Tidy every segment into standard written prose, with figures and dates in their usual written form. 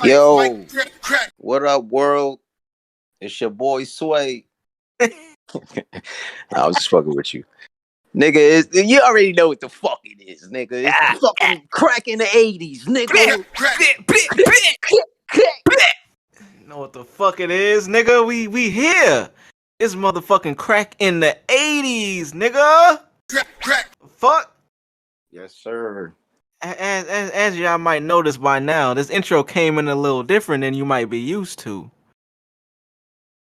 Yo, what up, world? It's your boy Sway. I was just fucking with you, nigga. You already know what the fuck it is, nigga. It's the fucking crack in the 80s, nigga. You know what the fuck it is, nigga? We here. It's motherfucking crack in the 80s, nigga. Fuck. Yes, sir. As y'all might notice by now, this intro came in a little different than you might be used to.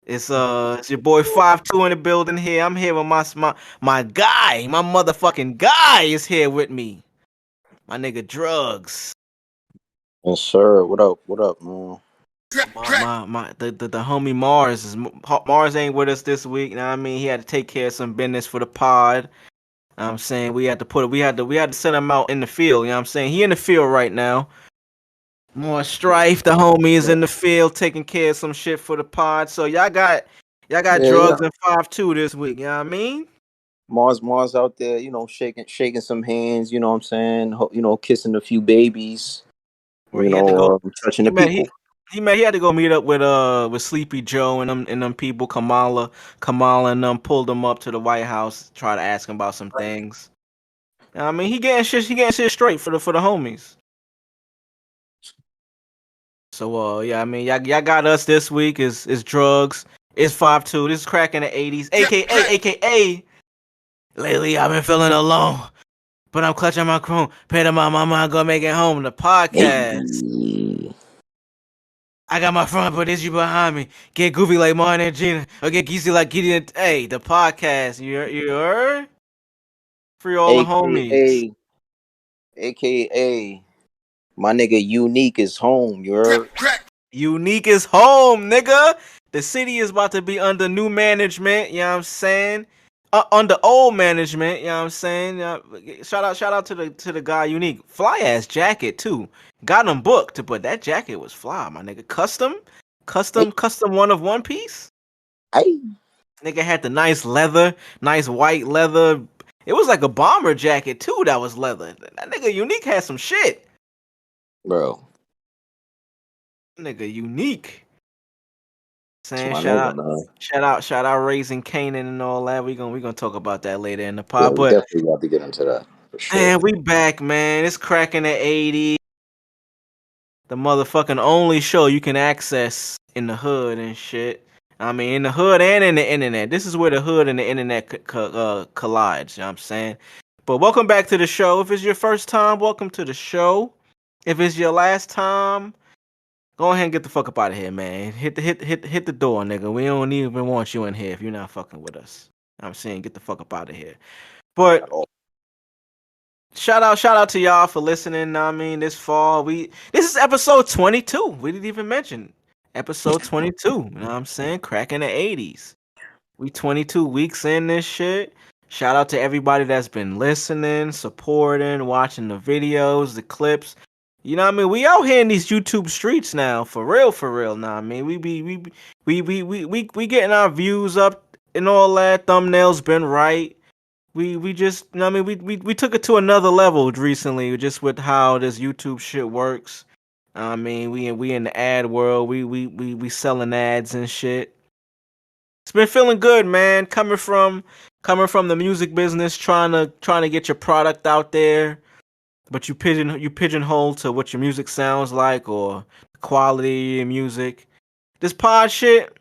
It's your boy 5-2 in the building here. I'm here with my guy, my motherfucking guy is here with me. My nigga Drvgz. Yes, sir. What up? What up, man? The homie Marz ain't with us this week. You know what I mean? He had to take care of some business for the pod. I'm saying we had to send him out in the field. You know what I'm saying? He in the field right now. More Strife, the homie is in the field taking care of some shit for the pod. So y'all got Drvgz and 5-2 this week. You know what I mean? Marz out there, shaking some hands. You know what I'm saying? Kissing a few babies. Touching the people. He had to go meet up with Sleepy Joe and them people. Kamala and them pulled him up to the White House, try to ask him about some things. You know what I mean, he getting shit straight for the homies. So yeah, I mean, y'all got us this week. Is Drvgz. It's 5-2. This is crack in the 80s, aka. Lately, I've been feeling alone, but I'm clutching my chrome. Pay to my mama, I'm gonna make it home. The podcast. Hey. I got my front, but it's you behind me. Get goofy like Martin and Gina, or get geezy like Gideon. Hey, the podcast. You heard? Free all the homies. AKA. My nigga Unique is home, you heard? Unique is home, nigga. The city is about to be under new management, you know what I'm saying? Under old management, you know what I'm saying? Shout out to the guy Unique. Fly ass jacket too. Got him booked, but that jacket was fly, my nigga. Custom one of one piece. Hey. Nigga had the nice leather, nice white leather. It was like a bomber jacket too that was leather. That nigga Unique had some shit. Bro. Nigga Unique. Saying shout out raising Kanaan and all that. We gonna talk about that later in the pod. Yeah, but definitely got to get into that for sure. Man, we back, man. It's cracking the 80s. The motherfucking only show you can access in the hood and shit. I mean, in the hood and in the internet. This is where the hood and the internet collides. You know what I'm saying? But welcome back to the show. If it's your first time, welcome to the show. If it's your last time, go ahead and get the fuck up out of here, man. Hit the door, nigga. We don't even want you in here if you're not fucking with us. I'm saying get the fuck up out of here. But shout out to y'all for listening. I mean, this fall this is episode 22. We didn't even mention episode 22. You know what I'm saying? Cracking the 80s. We 22 weeks in this shit. Shout out to everybody that's been listening, supporting, watching the videos, the clips. You know what I mean? We out here in these YouTube streets now, for real. Now, I mean, we getting our views up and all that. Thumbnails been right. We just, you know what I mean, we took it to another level recently, just with how this YouTube shit works. I mean, we in the ad world. We selling ads and shit. It's been feeling good, man. Coming from the music business, trying to get your product out there. But you pigeonhole to what your music sounds like or the quality of your music. This pod shit,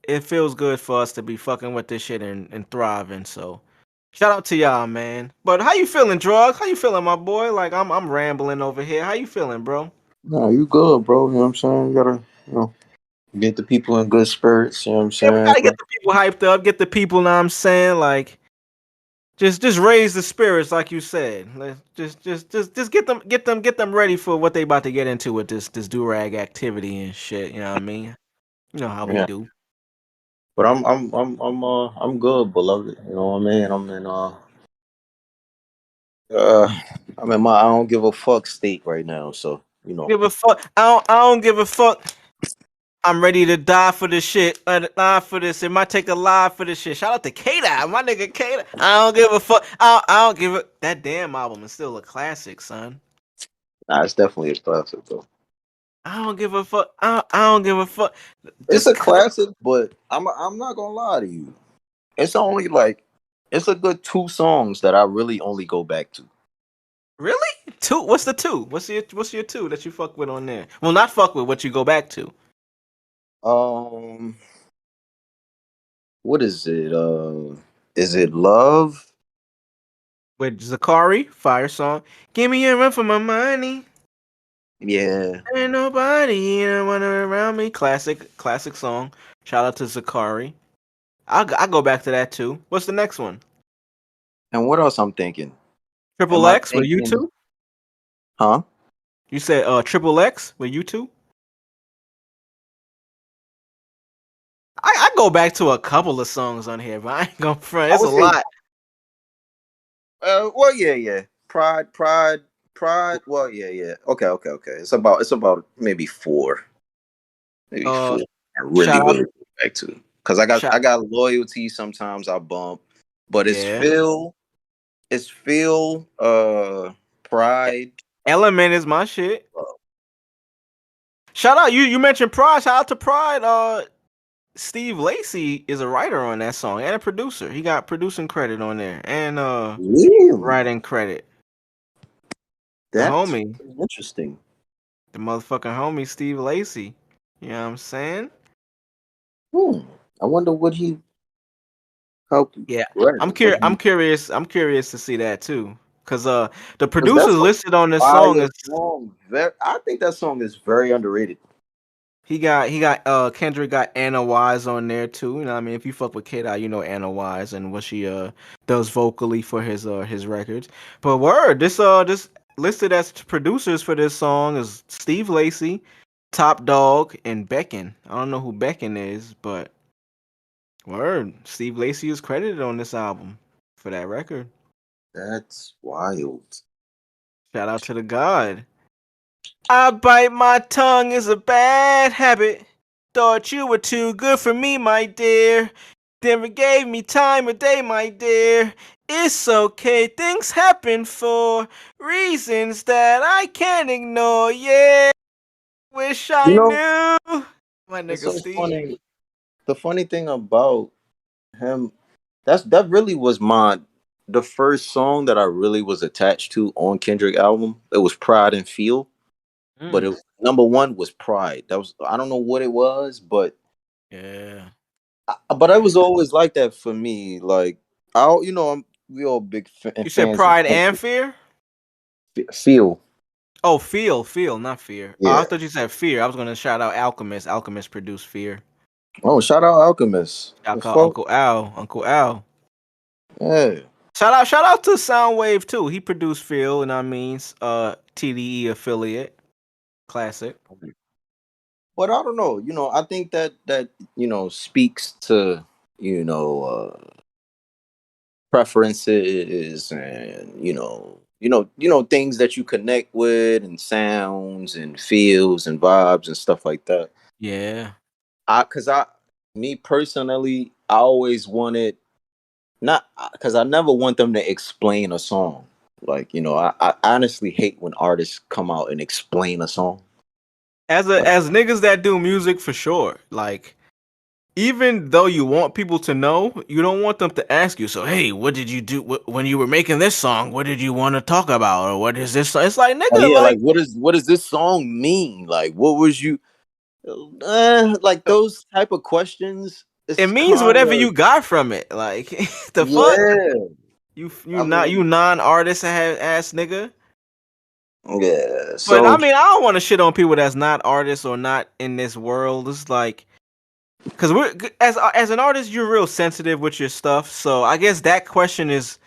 it feels good for us to be fucking with this shit and thriving. So shout out to y'all, man. But how you feeling, Drvgz? How you feeling, my boy? Like I'm rambling over here. How you feeling, bro? No, you good, bro. You know what I'm saying? You gotta, get the people in good spirits. You know what I'm saying? Yeah, we gotta get the people hyped up. Get the people, know what I'm saying? Like, Just raise the spirits, like you said. Just get them ready for what they about to get into with this durag activity and shit. You know what I mean? You know how we do. But I'm good, beloved. You know what I mean? I'm in my I don't give a fuck state right now. So Give a fuck. I don't give a fuck. I'm ready to die for this shit. Die for this. It might take a life for this shit. Shout out to Kanaan, my nigga Kanaan. I don't give a fuck. I don't give a. That damn album is still a classic, son. Nah, it's definitely a classic though. I don't give a fuck. I don't give a fuck. It's Just a classic, but I'm not gonna lie to you. It's only like it's a good 2 songs that I really only go back to. really two. What's the two? What's your two that you fuck with on there? Well, not fuck with. What you go back to? Um, what is it Love? With Zakari, fire song. Give me a run for my money. Yeah. Ain't nobody wanna around me. Classic song. Shout out to Zakari. I go back to that too. What's the next one? And what else I'm thinking? Am Triple I X with you thinking? two? Huh? You said Triple X with you two? I go back to a couple of songs on here, but I ain't gonna front. I It's a would say. lot. Well, yeah. Pride. Well, yeah. Okay. It's about maybe maybe Uh, four. I really, shout out, really go back to because I got shout, I got loyalty. Sometimes I bump, but yeah. It's Phil. Pride. Element is my shit. Shout out you mentioned Pride. Shout out to Pride. Steve Lacy is a writer on that song and a producer. He got producing credit on there and Really? writing credit. The That's homie, interesting. the motherfucking homie Steve Lacy. You know what I'm saying? Hmm. I wonder what he helped Yeah. write. What I'm he curious. I'm curious to see that too. Cause the because producers that's a listed on this song fire is song. I think that song is very underrated. he got Kendrick got Anna Wise on there too. You know what I mean? If you fuck with Kid Eye, you know Anna Wise and what she does vocally for his records. But word, this listed as producers for this song is Steve Lacy, Top Dog, and Becken. I don't know who Becken is, but word, Steve Lacy is credited on this album for that record. That's wild. Shout out to the God. I bite my tongue is a bad habit. Thought you were too good for me, my dear. Never gave me time of day, my dear. It's okay, things happen for reasons that I can't ignore. Yeah, wish You I know, knew. My it's nigga so Steve. funny. The funny thing about him, that really was the first song that I really was attached to on Kendrick album. It was Pride and Feel, but Mm, number one was Pride. That was I don't know what it was, yeah. but I was always like that for me. Like we all big You said fans of Pride and Kendrick. Fear? Feel, Oh, feel, not fear. Oh, I yeah. thought you said fear. I was gonna shout out Alchemist. Alchemist produced Fear. Oh, shout out Alchemist. I The call fuck, Uncle Al. Uncle Al. yeah. Shout out to Soundwave too. He produced Phil, and I mean, TDE affiliate, classic. But I don't know. I think that speaks to you know preferences and things that you connect with and sounds and feels and vibes and stuff like that. Yeah, Me personally, I always wanted not because I never want them to explain a song. Like I honestly hate when artists come out and explain a song. Like, as niggas that do music for sure. Like even though you want people to know, you don't want them to ask you. So hey, what did you do when you were making this song? What did you want to talk about, or what is this? It's like oh nigga, yeah, like like what does this song mean? Like what was you like those type of questions? it It's means kind whatever of you got from it. Like the fuck, yeah. you I not you mean, non artist ass nigga. yeah. But I So mean, I don't want to shit on people that's not artists or not in this world. It's like, cause we're as an artist, you're real sensitive with your stuff. So I guess that question is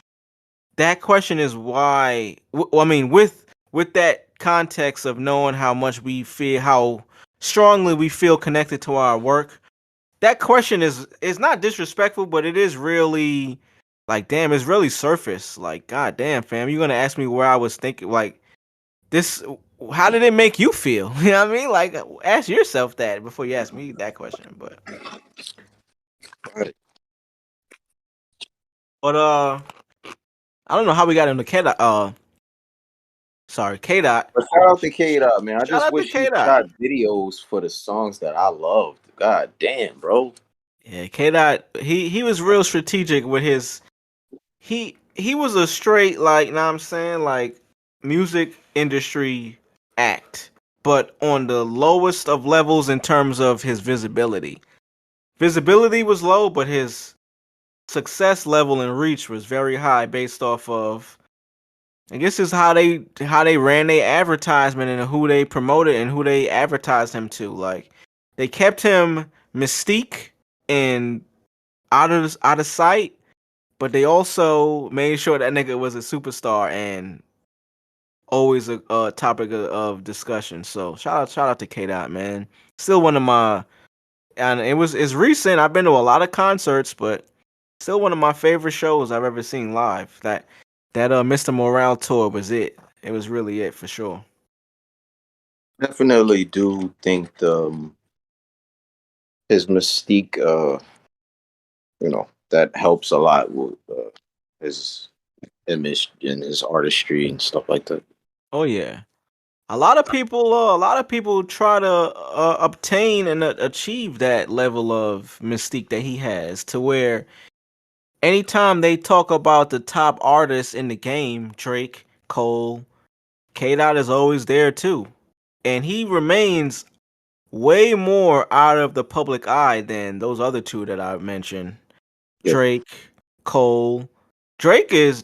why. I mean, with that context of knowing how much we feel, how strongly we feel connected to our work. That question is not disrespectful, but it is really like, damn, it's really surface. Like, god damn, fam, you gonna ask me where I was thinking, like this, how did it make you feel? You know what I mean? Like, ask yourself that before you ask me that question. But I don't know how we got into Cat. Sorry, K Dot. But shout out to K Dot, man. I Shout just out to wish he K Dot. shot videos for the songs that I loved. God damn, bro. Yeah, K Dot. He was real strategic with his. He was a straight like, know what I'm saying, like music industry act, but on the lowest of levels in terms of his visibility. Visibility was low, but his success level and reach was very high based off of, I guess, is how they ran their advertisement and who they promoted and who they advertised him to. Like they kept him mystique and out of sight, but they also made sure that nigga was a superstar and always a topic of discussion. So shout out to K Dot, man. Still one of my, and it's recent. I've been to a lot of concerts, but still one of my favorite shows I've ever seen live. That Mr. Morale tour was it. It was really it for sure. Definitely do think his mystique, that helps a lot with his image and his artistry and stuff like that. Oh yeah. A lot of people try to obtain and achieve that level of mystique that he has, to where anytime they talk about the top artists in the game, Drake, Cole, K Dot is always there too. And he remains way more out of the public eye than those other two that I mentioned. Yeah. Drake, Cole. Drake is a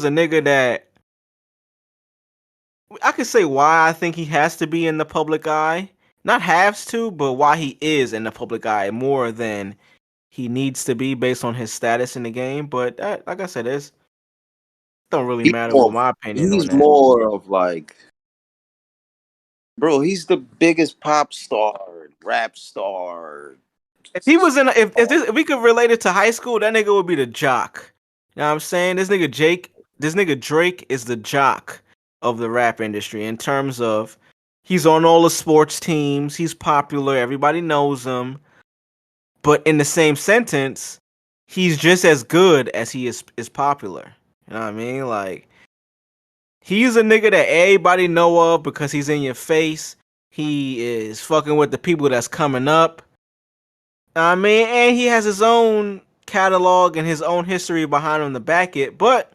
nigga that I could say why I think he has to be in the public eye. Not has to, but why he is in the public eye more than he needs to be based on his status in the game. But that, like I said, it don't really He's matter more, with my opinion on he's that. more of like, bro, he's the biggest pop star, rap star. If he was in, if we could relate it to high school, that nigga would be the jock. You know what I'm saying? This nigga Drake is the jock of the rap industry in terms of he's on all the sports teams, he's popular, everybody knows him. But in the same sentence, he's just as good as he is popular. You know what I mean? Like he's a nigga that everybody know of because he's in your face. He is fucking with the people that's coming up. I mean, and he has his own catalog and his own history behind him to back it, but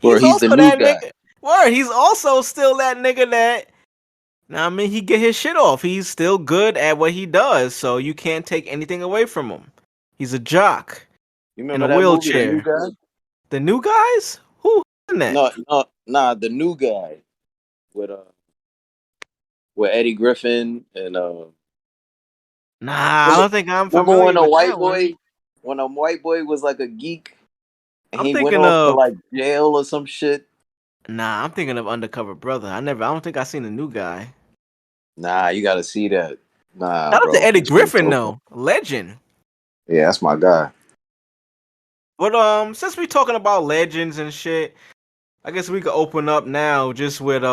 Or he's he's the also new that guy. nigga. Word, he's also still that nigga that, I mean, he get his shit off. He's still good at what he does, so you can't take anything away from him. He's a jock You in a remember that movie, The New wheelchair. Guy? The new guys? Who in that? No, no, nah, The New Guy with Eddie Griffin and Nah, I was it, don't think I'm remember familiar with that one. when a white boy was like a geek and I'm he went thinking off to of like jail or some shit? Nah, I'm thinking of Undercover Brother. I don't think I seen the new guy. Nah, you gotta see that. Nah, Shout out to bro. Eddie This shit's Griffin dope. though. Legend. Yeah, that's my guy. But since we talking about legends and shit, I guess we could open up now just with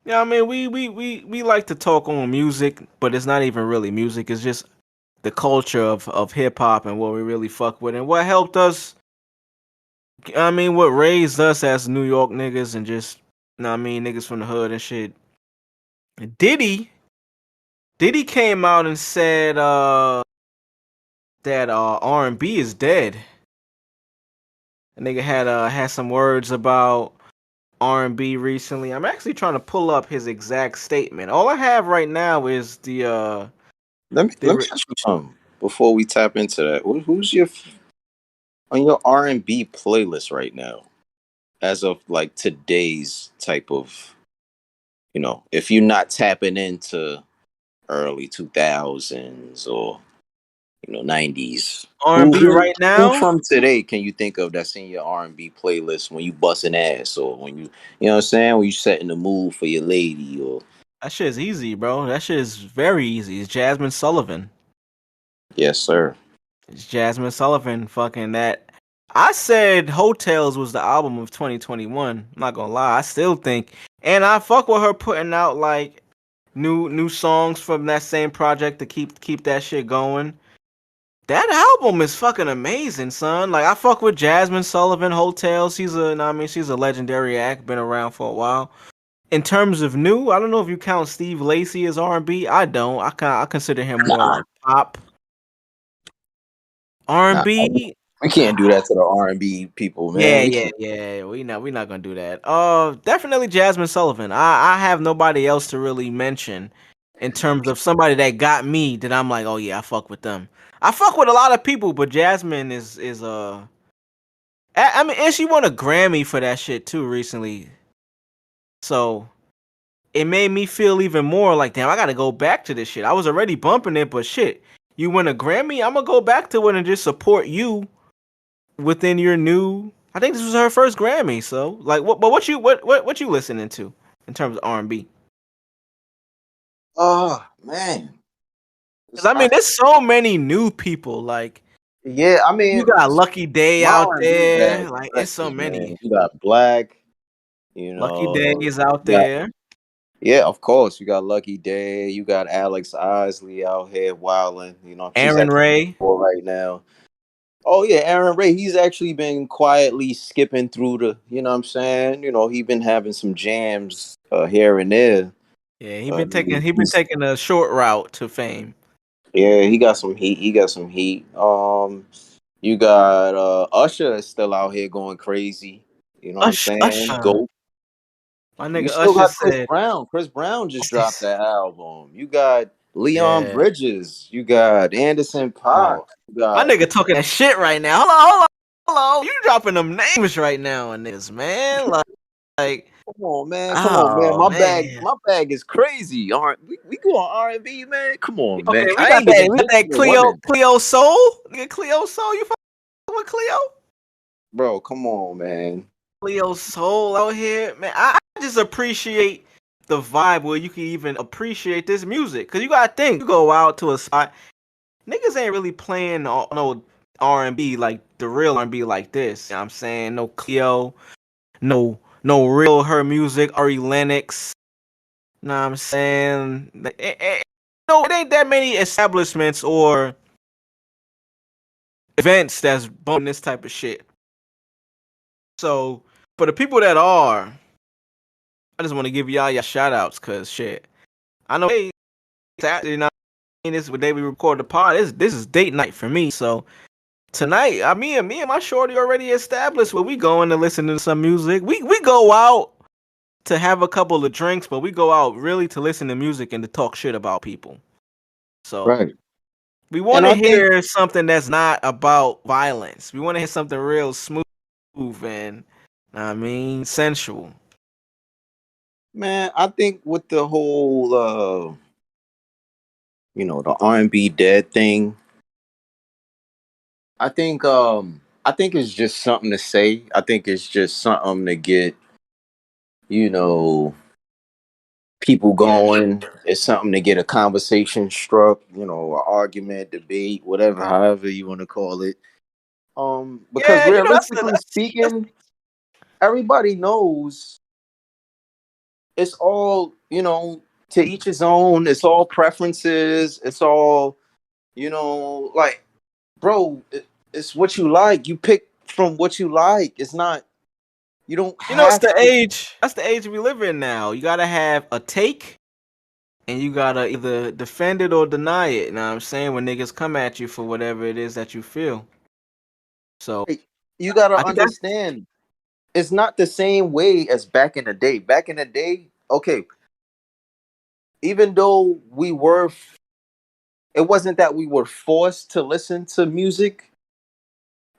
yeah, I mean we like to talk on music, but it's not even really music, it's just the culture of hip hop and what we really fuck with and what helped us, I mean what raised us as New York niggas and just, you know what I mean, niggas from the hood and shit. Diddy Diddy came out and said that R&B is dead. The nigga had some words about R&B recently. I'm actually trying to pull up his exact statement. All I have right now is the Let me ask you something before we tap into that. Who's on your R&B playlist right now, as of like today's type of, if you're not tapping into early 2000s or 90s, who R&B who right who now? from today can you think of that's in your R&B playlist when you busting ass, or when you know what I'm saying, when you setting the mood for your lady? Or That shit is easy, bro. That shit is very easy. It's Jasmine Sullivan. yes sir. It's Jasmine Sullivan fucking that. I said Hotels was the album of 2021. I'm not gonna lie. I still think, and I fuck with her putting out like new songs from that same project to keep that shit going. That album is fucking amazing, son. Like I fuck with Jasmine Sullivan Hotels. She's a legendary act, been around for a while. In terms of new, I don't know if you count Steve Lacy as R&B. I don't. I consider him more Nah, like pop. nah. R&B. We can't do that to the R&B people, man. Yeah, We yeah, can't. yeah. We not gonna do that. Definitely Jasmine Sullivan. I have nobody else to really mention in terms of somebody that got me that I'm like, oh yeah, I fuck with them. I fuck with a lot of people, but Jasmine is I mean, and she won a Grammy for that shit too recently. So it made me feel even more like, damn, I gotta go back to this shit. I was already bumping it, but shit, you win a Grammy, I'm gonna go back to it and just support you within your new. I think this was her first Grammy, so like, what you listening to in terms of R&B? Oh man. Because I mean, there's so many new people. Like Yeah, I you mean, got Lucky Day my out R&B bag there. is Like it's so plenty, man. many. You got Black, you Lucky Day know, is out you got, there. yeah, of course. You got Lucky Day. You got Alex Isley out here wilding. You know, she's Aaron actually Ray. right now. Oh yeah, Aaron Ray. He's actually been quietly skipping through the. You know what I'm saying? You know, he been having some jams here and there. Yeah, he Uh, been taking he been he's taking a short route to fame. Yeah, he got some heat. He got some heat. You got Usher is still out here going crazy. You know what I'm saying? Usher. Go. My You nigga still Usher got Chris said, Brown. Chris Brown just "What's dropped this?" that album. You got Leon Yeah. Bridges. You got Anderson Oh, .Paak. You my got nigga talking that shit right now. Hold on. You dropping them names right now on this, man. Like, Come on, man. Come on, man. oh man. My bag is crazy. We go on R&B, man. Come on, man. Okay, I ain't giving we got hits to that the women, Cleo Soul. Nigga, Cleo Soul. You fuck with Cleo? bro. Come on, man. Cleo Soul out here, man. I just appreciate the vibe where you can even appreciate this music. Cause you gotta think, you go out to a spot, niggas ain't really playing no R&B like the real R&B like this. You know what I'm saying? No Cleo, no real her music, Ari Lennox. You know what I'm saying? No, it ain't that many establishments or events that's bumping this type of shit. So for the people that are, I just want to give y'all your shout outs because shit. I know hey, Saturday night this what day we record the pod. This is date night for me. So tonight, me and my shorty already established where we going to listen to some music. We go out to have a couple of drinks, but we go out really to listen to music and to talk shit about people. So Right. we And want to I think, hear something that's not about violence. We want to hear something real smooth and sensual. man, I think with the whole the R&B dead thing, I think it's just something to say. I think it's just something to get, you know, people Yeah. going. It's something to get a conversation struck, an argument, debate, whatever, however you want to call it. Because Yeah, realistically speaking, everybody knows it's all, to each his own. It's all preferences. It's all, like, bro, it's what you like. You pick from what you like. It's not, you don't it's have the to. age. That's the age we live in now. You gotta have a take, and you gotta either defend it or deny it. You know what I'm saying? When niggas come at you for whatever it is that you feel. So Like, you got to I think that's understand, it's not the same way as back in the day. Back in the day, okay, even though it wasn't that we were forced to listen to music,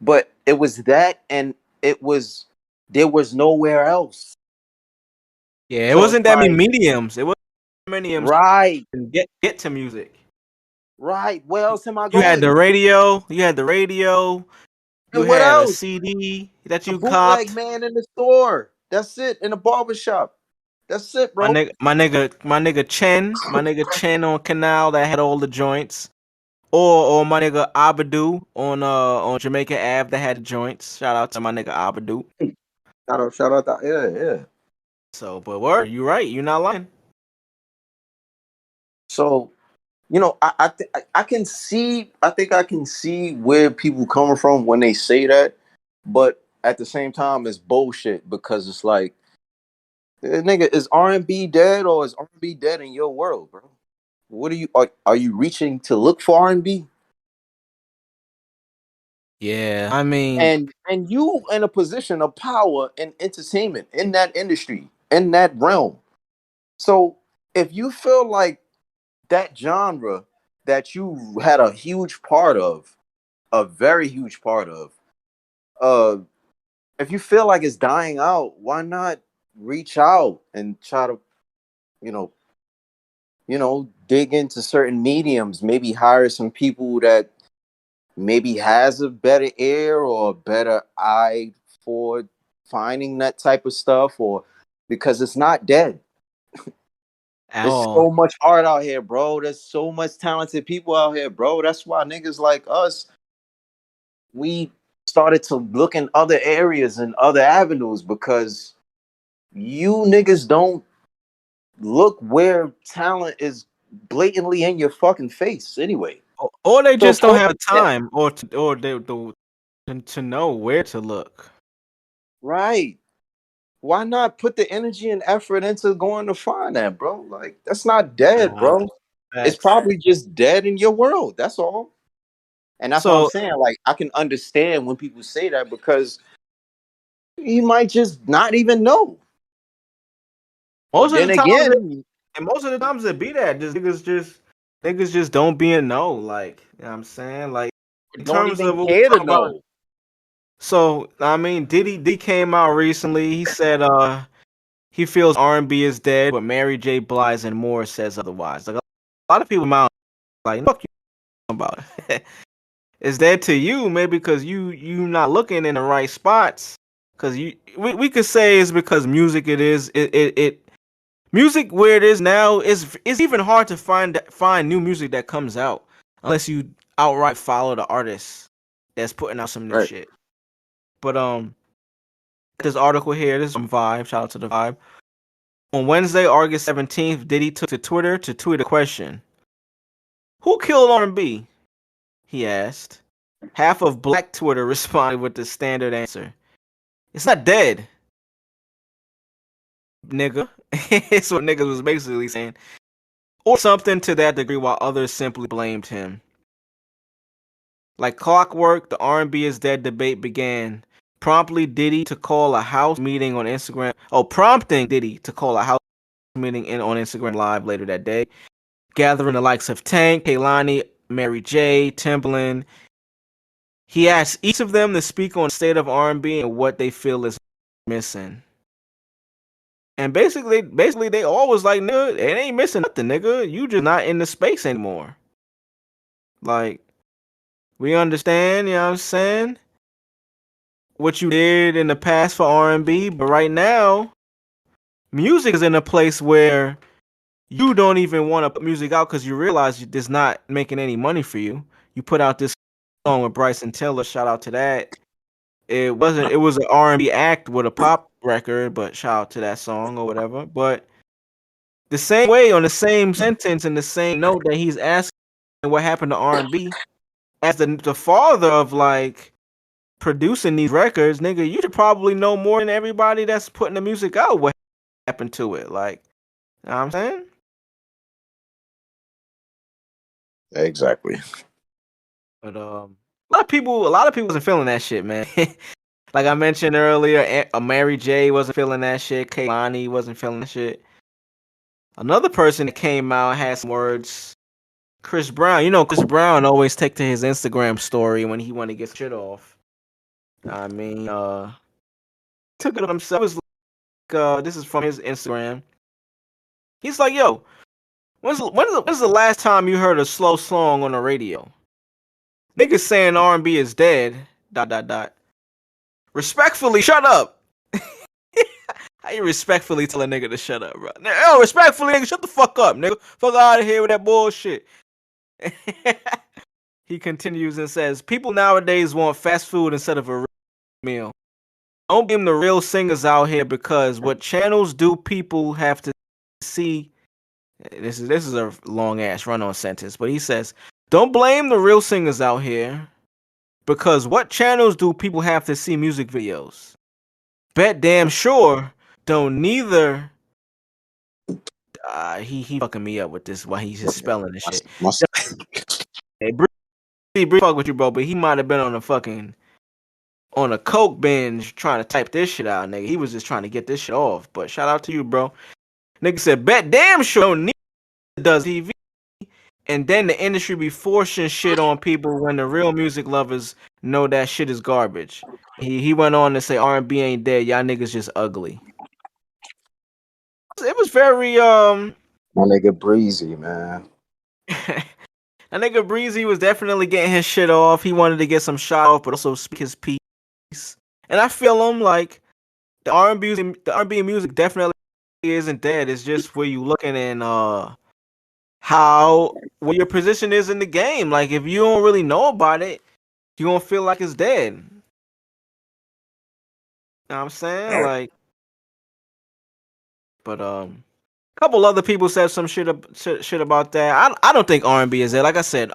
but it was that, and it was, there was nowhere else. yeah. It So it's wasn't that many like, mediums. It wasn't many mediums right, to get to music. right. Where else am I You had the going? radio. You had the radio. You And what had a else? CD that A you bootleg copped. man in the store. That's it. In a barber shop. That's it, bro. My nigga Chen on Canal that had all the joints. Or my nigga Abadu on Jamaica Ave that had the joints. Shout out to my nigga Abadu. Shout out that. Yeah, yeah. So, but word, you right, you not lying. So you know, I can see. I think I can see where people coming from when they say that, but at the same time, it's bullshit because it's like, nigga, is R&B dead or is R&B dead in your world, bro? What are you reaching to look for R&B? Yeah, I mean, And you in a position of power in entertainment in that industry in that realm. So if you feel like that genre that you had a huge part of, a very huge part of, uh, if you feel like it's dying out, why not reach out and try to, you know, dig into certain mediums, maybe hire some people that maybe has a better ear or a better eye for finding that type of stuff, or because it's not dead. at There's all. so much art out here, bro. There's so much talented people out here, bro. That's why niggas like us, we started to look in other areas and other avenues because you niggas don't look where talent is blatantly in your fucking face anyway. Or they So just don't put have the that time, or they to know where to look. right. Why not put the energy and effort into going to find that, bro? Like that's not dead, Nah, bro. It's facts. probably just dead in your world. That's all. And that's what I'm So saying. Like I can understand when people say that because you might just not even know. most But of then the times, again, and most of the times it be that just niggas just don't be in know. Like, you know what I'm saying, like in don't terms even of what we care to talk about. know. So I mean, Diddy came out recently. He said he feels R&B is dead, but Mary J. Blige and more says otherwise. Like a lot of people out like fuck you about it. It's dead to you, maybe because you not looking in the right spots. Cause we could say it's because music it music where it is now is it's even hard to find new music that comes out unless you outright follow the artist that's putting out some new Right. shit. But this article here, this is from Vibe. Shout out to the Vibe. On Wednesday, August 17th, Diddy took to Twitter to tweet a question. Who killed R&B? He asked. Half of Black Twitter responded with the standard answer. It's not dead, nigga. It's what niggas was basically saying. Or something to that degree while others simply blamed him. Like clockwork, the R&B is dead debate began. Promptly Diddy to call a house meeting on Instagram. Oh, prompting Diddy to call a house meeting on Instagram Live later that day. Gathering the likes of Tank, Kehlani, Mary J, Timbaland. He asked each of them to speak on the state of R&B and what they feel is missing. And basically, they always like, nigga, it ain't missing nothing, nigga. You just not in the space anymore. Like, we understand, you know what I'm saying? What you did in the past for R&B, but right now, music is in a place where you don't even want to put music out because you realize it's not making any money for you. You put out this song with Bryson Tiller, shout out to that. It was an R&B act with a pop record, but shout out to that song or whatever. But the same way on the same sentence and the same note that he's asking what happened to R&B as the father of like producing these records, nigga, you should probably know more than everybody that's putting the music out what happened to it. Like, you know what I'm saying? Exactly. But a lot of people wasn't feeling that shit, man. Like I mentioned earlier, Mary J wasn't feeling that shit. Kehlani wasn't feeling that shit. Another person that came out had some words. Chris Brown, you know, Chris Brown always take to his Instagram story when he want to get shit off. I mean, took it himself. It was like, this is from his Instagram. He's like, yo, when's the last time you heard a slow song on the radio? Niggas saying R&B is dead. Dot dot dot. Respectfully, shut up. How you respectfully tell a nigga to shut up, bro? Yo, respectfully, nigga, shut the fuck up, nigga. Fuck out of here with that bullshit. He continues and says, people nowadays want fast food instead of a real meal. Don't blame the real singers out here because what channels do people have to see This is a long ass run on sentence, but he says, "Don't blame the real singers out here, because what channels do people have to see music videos? Bet damn sure don't neither." He fucking me up with this while he's just spelling this shit. Hey, Bree, fuck with you, bro, but he might have been on a coke binge trying to type this shit out, nigga. He was just trying to get this shit off. But shout out to you, bro. Nigga said, bet damn sure don't need does TV. And then the industry be forcing shit on people when the real music lovers know that shit is garbage. He went on to say R&B ain't dead. Y'all niggas just ugly. It was very My nigga Breezy, man. That nigga Breezy was definitely getting his shit off. He wanted to get some shot off, but also speak his piece. And I feel him like the R&B music definitely isn't dead. It's just where you looking and how what your position is in the game. Like if you don't really know about it, you gonna feel like it's dead. You know what I'm saying? Like, but a couple other people said some shit about that. I don't think R&B is dead. Like I said,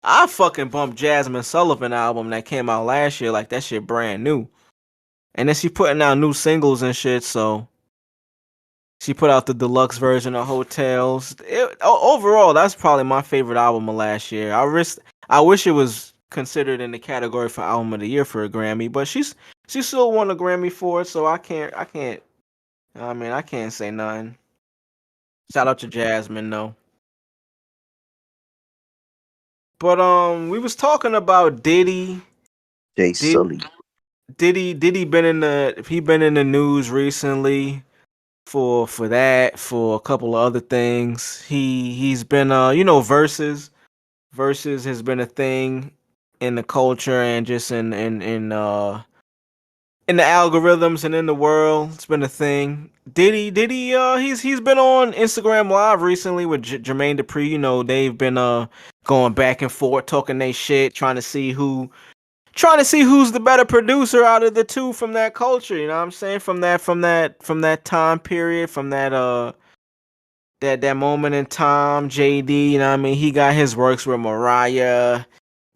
I fucking bumped Jasmine Sullivan album that came out last year. Like that shit brand new. And then she putting out new singles and shit, so she put out the deluxe version of Hotels. Overall, that's probably my favorite album of last year. I wish it was considered in the category for album of the year for a Grammy, but she still won a Grammy for it, so I can't. I mean, I can't say nothing. Shout out to Jasmine though. But we was talking about Diddy. Jay Sully. Diddy been in the news recently for that, for a couple of other things. He's been versus has been a thing in the culture and just in the algorithms and in the world. It's been a thing. Diddy he's been on Instagram Live recently with Jermaine Dupri. You know, they've been going back and forth talking they shit, trying to see who's the better producer out of the two from that culture. You know what I'm saying? From that time period, from that moment in time. JD, you know what I mean? He got his works with Mariah.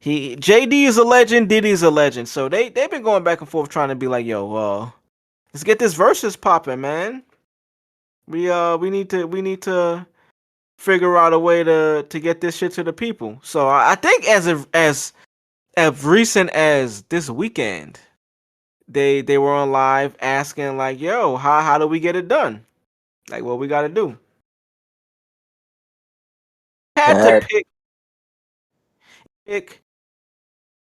JD is a legend, Diddy's a legend. So they've been going back and forth trying to be like, yo, let's get this versus popping, man. We need to figure out a way to get this shit to the people. So I think as recent as this weekend, they were on live asking like, yo, how do we get it done? Like what we gotta do. Had to pick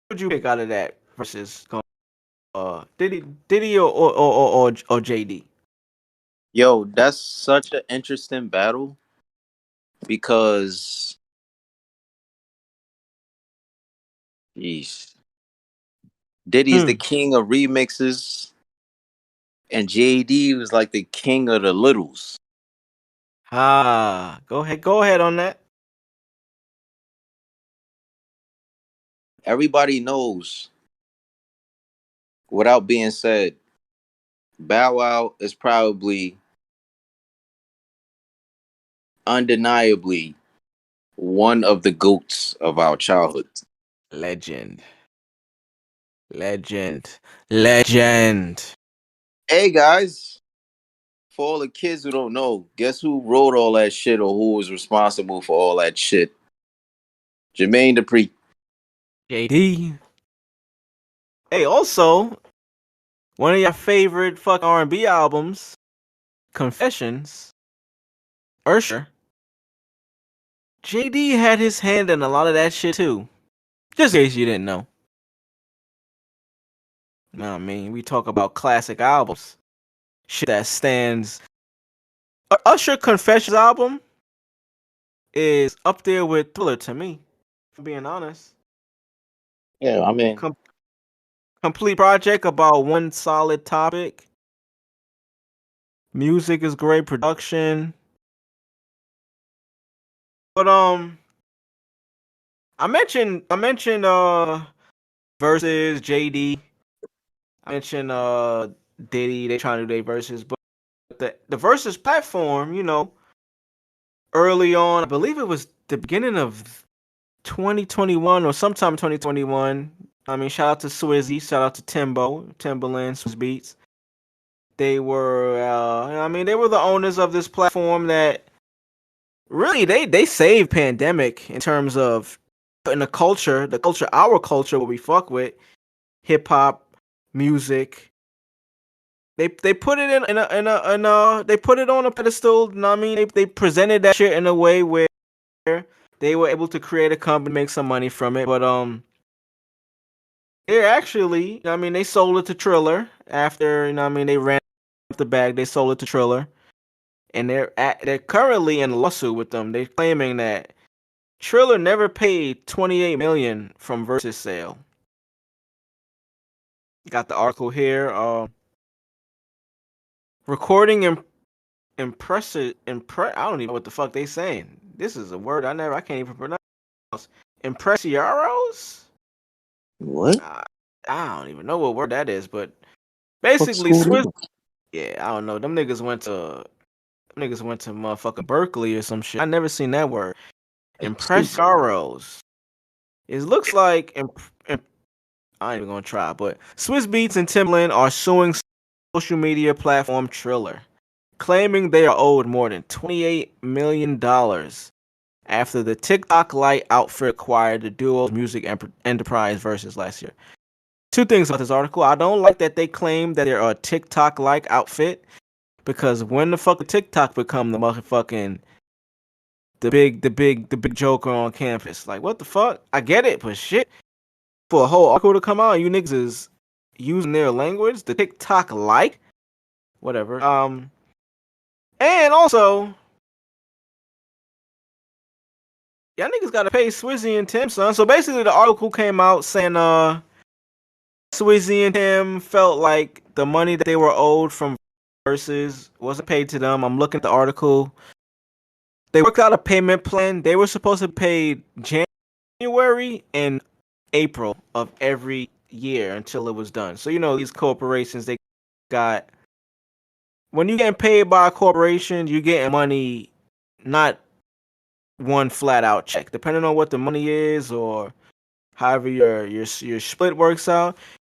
would you pick out of that versus Diddy or JD? Yo, that's such an interesting battle because, jeez, Diddy is the king of remixes, and JD was like the king of the littles. Go ahead on that. Everybody knows, without being said, Bow Wow is probably undeniably one of the goats of our childhood. Legend. Hey guys, for all the kids who don't know, guess who wrote all that shit or who was responsible for all that shit? Jermaine Dupri. JD. Hey, also, one of your favorite fuck R&B albums, Confessions, Usher. JD had his hand in a lot of that shit too. Just in case you didn't know. You know what I mean? We talk about classic albums. Shit that stands. Usher Confessions album is up there with Triller to me, for being honest. Yeah, I mean, complete project about one solid topic. Music is great, production. But I mentioned versus JD. I mentioned Diddy. They trying to do their verses, but the versus platform, you know, early on. I believe it was the beginning of 2021 or sometime 2021. I mean, shout out to Swizzy, shout out to Timbaland, Swizz Beatz. They were, they were the owners of this platform that really they saved pandemic in terms of in the culture, our culture, what we fuck with, hip hop, music. They put it they put it on a pedestal. You know what I mean? They presented that shit in a way where they were able to create a company, make some money from it. But they're actually, you know what I mean, they sold it to Triller after, you know what I mean, they ran up the bag. They sold it to Triller, and they're currently in a lawsuit with them. They're claiming that Triller never paid 28 million from Versus sale. Got the article here. Recording impressive. I don't even know what the fuck they saying. This is a word I can't even pronounce. Impressioros? What? I don't even know what word that is, but What basically school Swiss. is it? Yeah, I don't know. Them niggas went to motherfucking Berkeley or some shit. I never seen that word. Stupid. Impressioros. It looks like I ain't even gonna try, but Swizz Beatz and Timbaland are suing social media platform Triller, claiming they are owed more than $28 million after the TikTok Lite outfit acquired the duo's music enterprise Versus last year. Two things about this article. I don't like that they claim that they're a TikTok-like outfit, because when the fuck did TikTok become the motherfucking the big joker on campus? Like, what the fuck? I get it, but shit, for a whole article to come out, you niggas is using their language, the TikTok-like, whatever. And also, y'all niggas gotta pay Swizzy and Tim, son. So basically, the article came out saying, Swizzy and Tim felt like the money that they were owed from Versus wasn't paid to them. I'm looking at the article. They worked out a payment plan. They were supposed to pay January and April of every year until it was done. So, you know, these corporations, they got, when you getting paid by a corporation, you getting money, not one flat out check. Depending on what the money is or however your split works out,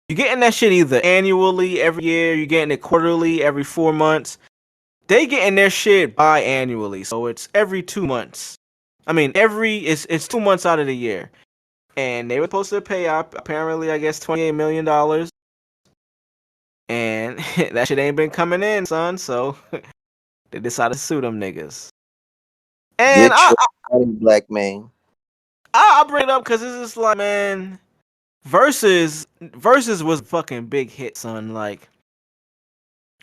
you're getting that shit either annually every year, you're getting it quarterly every 4 months. They getting their shit biannually, so it's every 2 months. I mean, it's 2 months out of the year, and they were supposed to pay up apparently, I guess, $28 million, and that shit ain't been coming in, son. So they decided to sue them niggas. And Get your money, black man. I bring it up because it's just like, man, Versus was a fucking big hit, son. Like,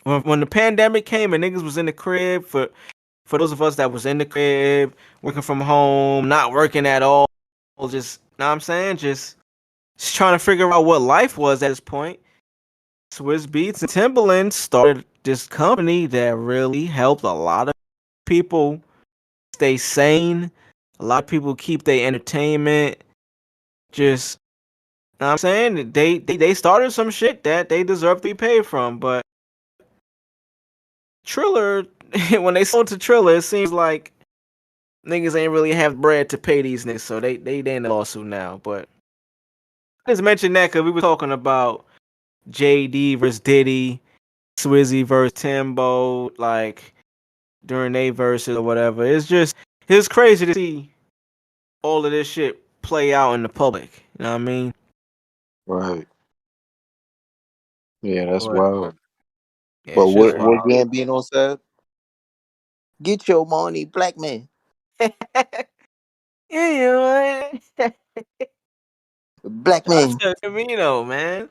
when the pandemic came and niggas was in the crib, for those of us that was in the crib, working from home, not working at all, just, know what I'm saying, just trying to figure out what life was at this point, Swizz Beatz and Timbaland started this company that really helped a lot of people stay sane. A lot of people keep their entertainment. Just, know what I'm saying, they started some shit that they deserve to be paid from, but Triller, when they sold to Triller, it seems like niggas ain't really have bread to pay these niggas, so they in the lawsuit now. But I just mentioned that because we were talking about JD versus Diddy, Swizzy versus Timbo, like during they verses or whatever. It's crazy to see all of this shit play out in the public. You know what I mean? Right. Yeah, that's But wild. yeah, But it's just what wild. Gambino said? Get your money, black man. Yeah, you know what? Black Shout out man. to Camino, man.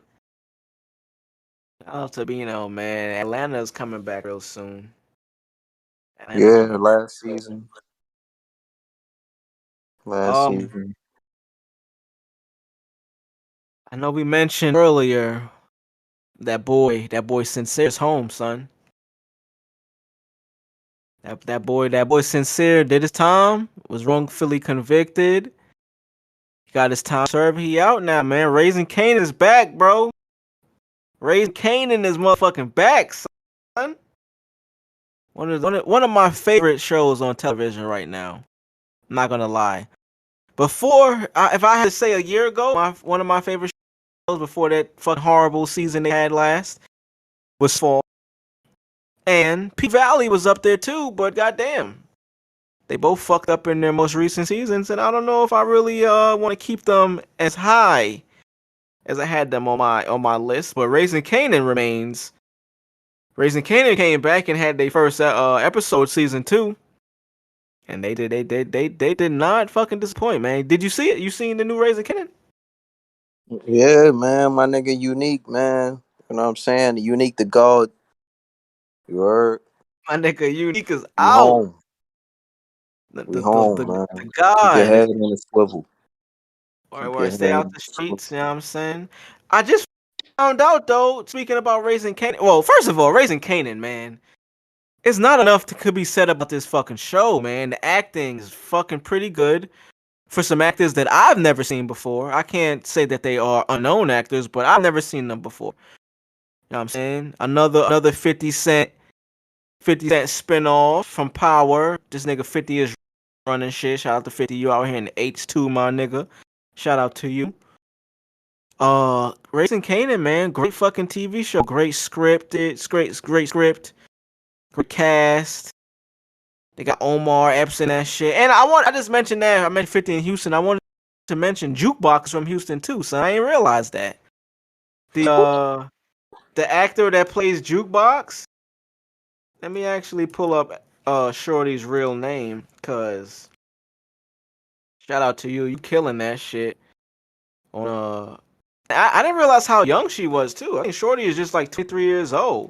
Shout out to Bino, man. Atlanta's coming back real soon. Atlanta's Yeah, coming back. last season. Last Um, season. I know we mentioned earlier that boy Sincere's home, son. That boy Sincere did his time, was wrongfully convicted. He got his time served. He out now, man. Raising Canaan is back, bro. Raising Canaan is motherfucking back, son. One of my favorite shows on television right now. I'm not gonna lie. If I had to say a year ago, one of my favorite shows before that fucking horrible season they had last was Fall. And P Valley was up there too, but goddamn, they both fucked up in their most recent seasons, and I don't know if I really want to keep them as high as I had them on my list. But Raising Kanan remains. Raising Kanan came back and had their first episode season 2, and they did not fucking disappoint, man. Did you see it? You seen the new Raising Kanan? Yeah, man, my nigga Unique, man. You know what I'm saying? Unique the God. You heard? My nigga Unique is We out. home. We home, man. The Keep your God head is in the swivel. Keep where I your head stay in out the the swivel. streets. You know what I'm saying? I just found out though. Speaking about Raising Kanan, well, first of all, Raising Kanan, man, it's not enough to could be said about this fucking show, man. The acting is fucking pretty good for some actors that I've never seen before. I can't say that they are unknown actors, but I've never seen them before. You know what I'm saying? Another 50 Cent spinoff from Power. This nigga 50 is running shit. Shout out to 50. You out here in the H2, my nigga. Shout out to you. Raising Kanan, man, great fucking TV show. Great great script, great cast. They got Omar Epps in that shit. And I just mentioned that. I mentioned 50 in Houston. I wanted to mention Jukebox from Houston too, so I ain't realized that. The actor that plays Jukebox, let me actually pull up Shorty's real name, cause shout out to you. You killing that shit. On I didn't realize how young she was too. I think Shorty is just like 23 years old.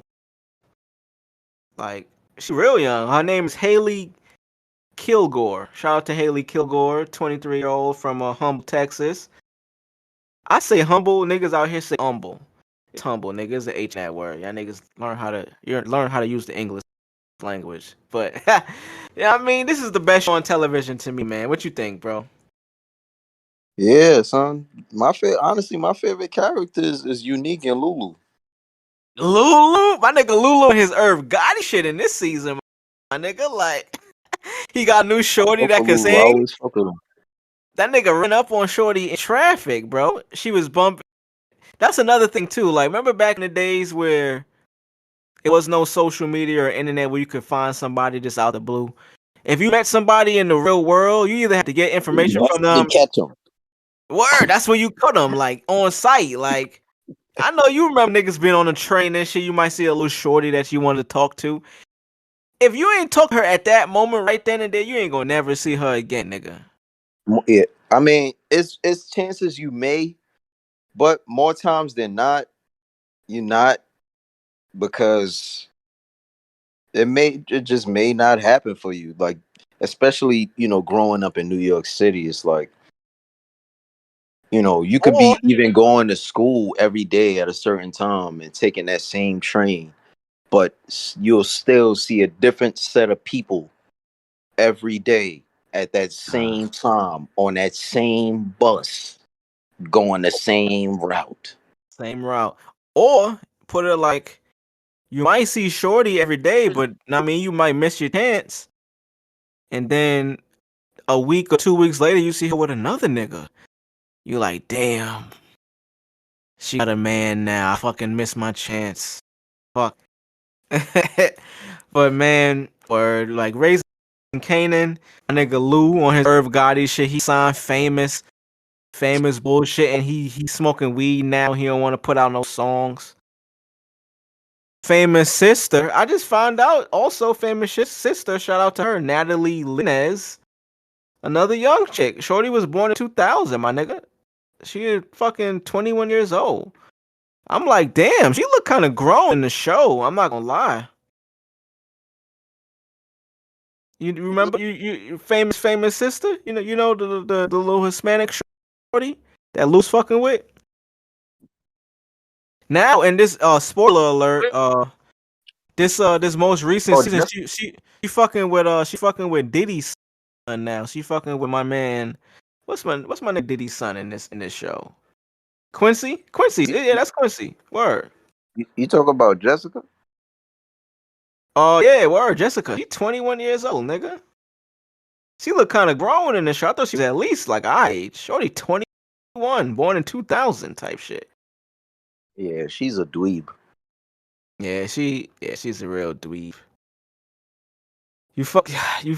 Like, she real young. Her name is Haley Kilgore. Shout out to Haley Kilgore, 23-year-old from Humble, Texas. I say humble, niggas out here say humble. It's humble, niggas. It's the H in that word. Y'all niggas learn how to use the English language. But yeah, I mean, this is the best show on television to me, man. What you think, bro? Yeah, son. Honestly, my favorite character is Unique and Lulu. Lulu, my nigga Lulu and his Gotti shit in this season, my nigga. Like, he got a new I shorty fuck that with can Lulu. I sing. always fuck with him. That nigga ran up on shorty in traffic, bro. She was bumping. That's another thing too. Like, remember back in the days where it was no social media or internet where you could find somebody just out the blue. If you met somebody in the real world, you either have to get information You from have to them. catch him. Word, that's when you cut them, like on site. Like, I know you remember niggas being on the train and shit. You might see a little shorty that you wanted to talk to. If you ain't talk to her at that moment right then and there, you ain't gonna never see her again, nigga. Yeah, I mean, it's chances you may, but more times than not, you're not, because it just may not happen for you. Like, especially, growing up in New York City, it's like, you could Or be even going to school every day at a certain time and taking that same train, but you'll still see a different set of people every day at that same time on that same bus going the same route. same route. Or put it like, you might see shorty every day, but I mean, you might miss your chance. And then a week or 2 weeks later, you see her with another nigga. You like, damn, she got a man now. I fucking missed my chance. Fuck. But man, or like Raising Kanan, my nigga Lou on his Gotti shit. He signed famous bullshit, and he smoking weed now. He don't want to put out no songs. Famous sister. I just found out also famous sister. Shout out to her, Natalie Linez. Another young chick. Shorty was born in 2000, my nigga. She is fucking 21 years old. I'm like, damn, she look kind of grown in the show. I'm not gonna lie. You remember you famous sister? You know the little Hispanic shorty that Lou's fucking with. Now in this spoiler alert, this most recent Oh, season, she fucking with Diddy's son now. She fucking with my man. What's my nigga Diddy's son in this show? Quincy? Quincy. you, Yeah, that's Quincy. Word. you talk about Jessica? Oh yeah, word, Jessica. She 21 years old, nigga. She look kind of grown in the show. I thought she was at least like our age. Shorty 21, born in 2000 type shit. Yeah, she's a dweeb. Yeah, she's a real dweeb. You fuck you.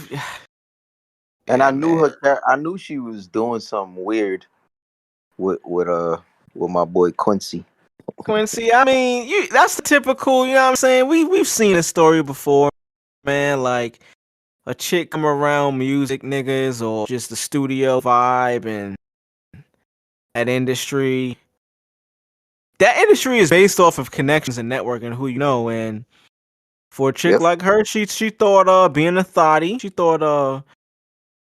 And Yeah, I knew man. her. I knew she was doing something weird with my boy Quincy. Quincy, I mean, that's the typical. You know what I'm saying? We've seen a story before, man. Like a chick come around music niggas or just the studio vibe and that industry. That industry is based off of connections and networking, who you know. And for a chick Yep. like her, she thought being a thotty, she thought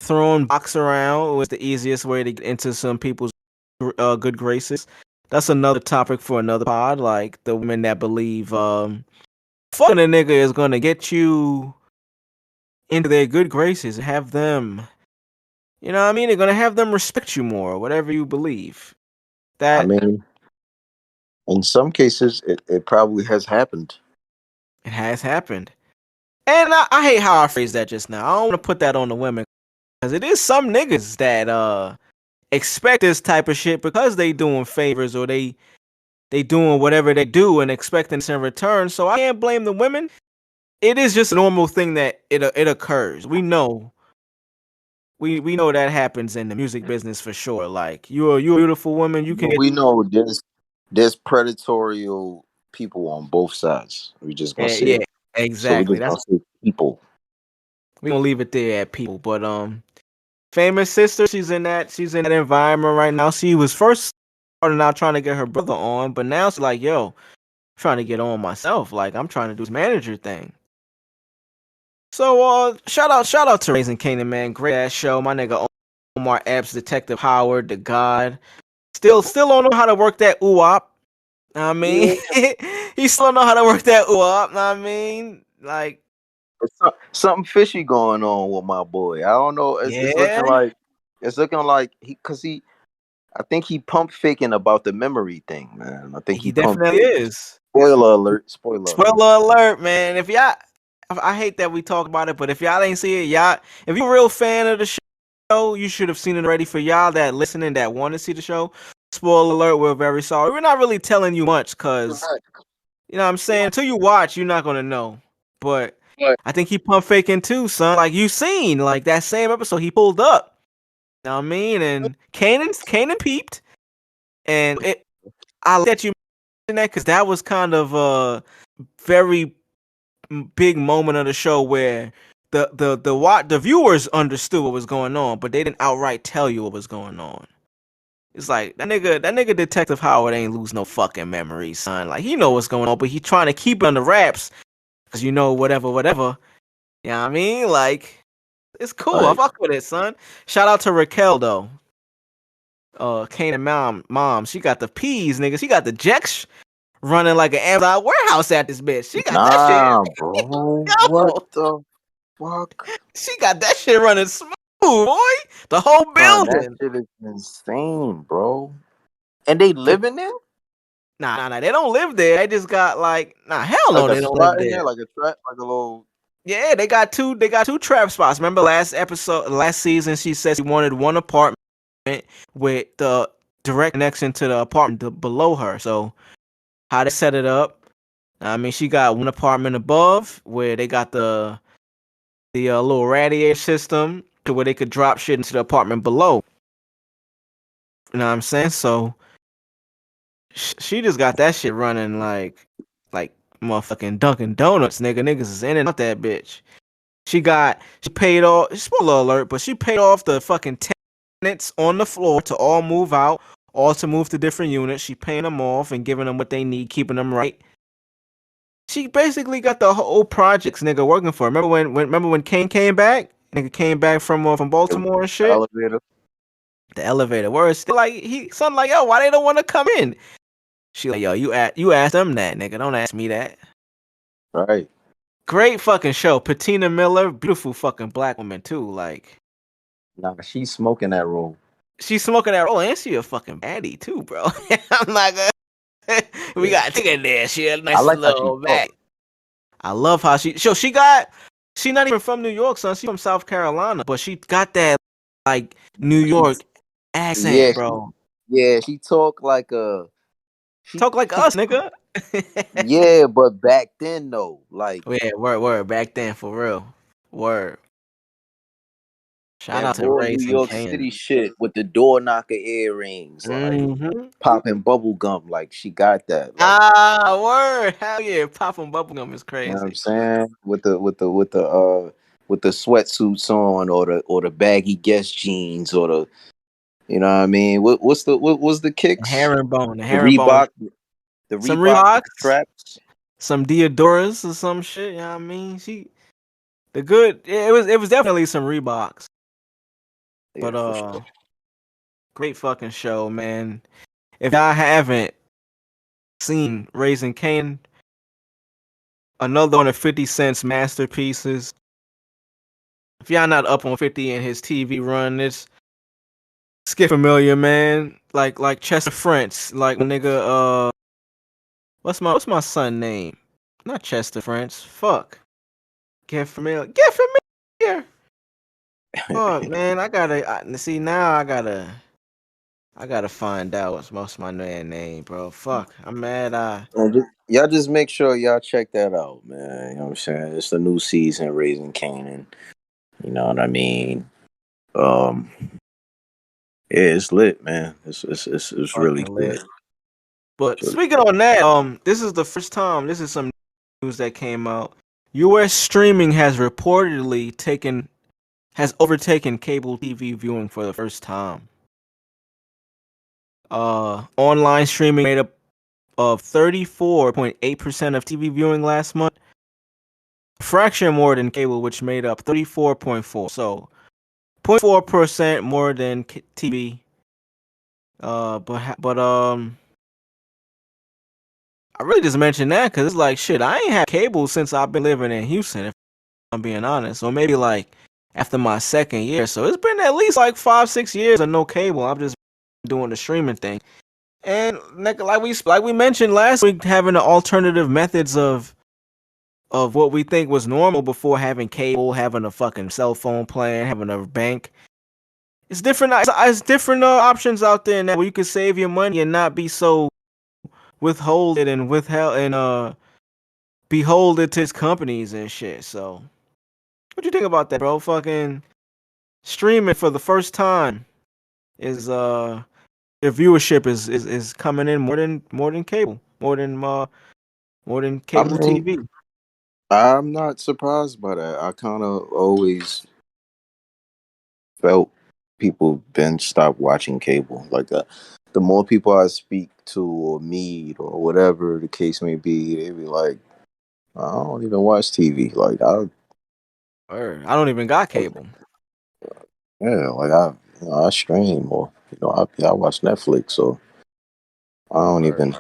throwing box around was the easiest way to get into some people's good graces. That's another topic for another pod. Like the women that believe fucking a nigga is gonna get you into their good graces and have them, you know what I mean? They're gonna have them respect you more, whatever you believe. I That mean, in some cases, it probably has happened. it has happened. And I hate how I phrased that just now. I don't want to put that on the women because it is some niggas that expect this type of shit because they doing favors or they doing whatever they do and expecting this in return. So I can't blame the women. It is just a normal thing that it occurs. We know that happens in the music business for sure. Like you're a beautiful woman, you can But get we know there's predatory people on both sides. We just gonna say yeah, it. So we exactly. just That's gonna say people. we gonna leave it there at people. But famous sister, she's in that environment right now. She was first starting out trying to get her brother on, but now she's like, yo, I'm trying to get on myself. Like I'm trying to do this manager thing. So shout out to Raising Kingdom, man. Great ass show. My nigga Omar Epps, Detective Howard, the God. Still don't know how to work that UOP. I mean, Yeah. he still don't know how to work that UOP. I mean, like, Something fishy going on with my boy. I don't know. It's yeah, looking like he. I think he pump faking about the memory thing, man. I think he he pump definitely faking. is. Spoiler alert! Spoiler alert! Spoiler alert, man. If y'all, I hate that we talk about it, but if y'all ain't see it, y'all, if you're a real fan of the show, you should have seen it already. For y'all that listening that want to see the show, spoiler alert, we're very sorry. We're not really telling you much because, you know what I'm saying? Until you watch, you're not going to know. But I think he pump faking too, son. Like you seen, like that same episode, he pulled up. You know what I mean? And Kanaan peeped. And I like that you mentioned that because that was kind of a very big moment of the show where the viewers understood what was going on, but they didn't outright tell you what was going on. It's like that nigga Detective Howard ain't lose no fucking memory, son. Like he know what's going on, but he trying to keep it under wraps because you know whatever. You know what I mean? Like it's cool. I Right. fuck with it, son. Shout out to Raquel though. Kanan mom, she got the peas, nigga. She got the Jex running like an Amazon warehouse at this bitch. She got that shit. Nah, bro. What Yo, the fuck? she got that shit running smooth, boy. The whole Son, that building. shit is insane, bro. And they But living there? nah. They don't live there. They just got like, nah, hell no, Like a they don't live spot in there. there, like a trap, like a little. Yeah, they got two trap spots. Remember last season, she said she wanted one apartment with the direct connection to the apartment below her. So how they set it up? I mean, she got one apartment above where they got the little radiator system to where they could drop shit into the apartment below. You know what I'm saying? So she just got that shit running like motherfucking Dunkin' Donuts, nigga. Niggas is in and out that bitch. She paid off. Spoiler alert, but she paid off the fucking tenants on the floor to all move out, all to move to different units. She paying them off and giving them what they need, keeping them right. She basically got the whole projects nigga working for her. Remember when Kane came back? Nigga came back from Baltimore and The shit. elevator. The elevator. Where it's still like son like, yo, why they don't want to come in? She like, yo, you ask them that, nigga. Don't ask me that. Right. Great fucking show. Patina Miller, beautiful fucking black woman too. Like Nah, she's smoking that roll. she's smoking that roll and she a fucking baddie too, bro. I'm not gonna we Yeah. got to take it there. She a I nice like how she little talk. back. I love how she not even from New York, son. She from South Carolina, but she got that like New York Yeah, accent, bro. yeah. She talk like a Talk like she us, nigga. yeah, but back then though, like Yeah, word. Back then, for real. Word. Shout that out to raw New Race and York Kane. City shit with the door knocker earrings, like Mm-hmm. popping bubble gum, like she got that, like Ah, word. Hell yeah. Popping bubblegum is you know what I'm crazy. saying? With the sweatsuits on or the baggy Guess jeans or the you know what I mean? What was the kicks? The The herringbone. Reebok, the Some Reebok with the Reeboks, straps. some Diodoras or some shit. You know what I mean? It was definitely some Reeboks. Yeah, But for sure. great fucking show, man. If y'all haven't seen Raising Kane, another one of 50 Cent's masterpieces. If y'all not up on 50 in his TV run, it's get familiar, man. Like Chester French, like nigga. What's my son name? Not Chester French. Fuck. Get familiar. Get familiar. Fuck, man. See now. I gotta find out what's most of my man name, bro. Fuck. I'm mad. Y'all just make sure y'all check that out, man. You know what I'm saying? It's the new season, Raising Canaan. You know what I mean? Um, yeah, it's lit, man. It's really Fucking lit. good. But It's really speaking on that, this is the first time. This is some news that came out. U.S. streaming has overtaken cable TV viewing for the first time. Online streaming made up of 34.8% of TV viewing last month, a fraction more than cable, which made up 34.4. So, 0.4% more than TV. But I really just mentioned that because it's like shit. I ain't had cable since I've been living in Houston, if I'm being honest. So maybe like after my second year. So it's been at least like 5-6 years of no cable. I'm just doing the streaming thing. And like we mentioned last week, having the alternative methods of what we think was normal before having cable, having a fucking cell phone plan, having a bank. It's different. It's different options out there now where you can save your money and not be so withholded and withheld and beholden to companies and shit. So, what do you think about that, bro? Fucking streaming for the first time is their viewership is coming in more than cable, more than I cable mean, TV. I'm not surprised by that. I kind of always felt people then stop watching cable. Like the more people I speak to or meet or whatever the case may be, they be like, I don't even watch TV. Like I don't even got cable. yeah, like I stream or I watch Netflix. So I don't Word. even.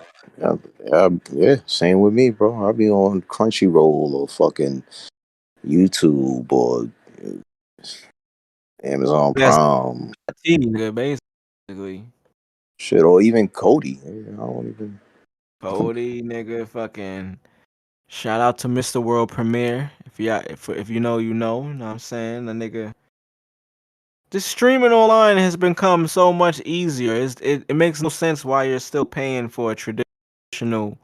Yeah, same with me, bro. I be on Crunchyroll or fucking YouTube or Amazon That's Prime, TV, nigga, basically. shit, or even Cody. I don't even. Cody, nigga, fucking. Shout out to Mr. World Premiere. If you know, you know. You know what I'm saying? The nigga. Just streaming online has become so much easier. It makes no sense why you're still paying for a traditional.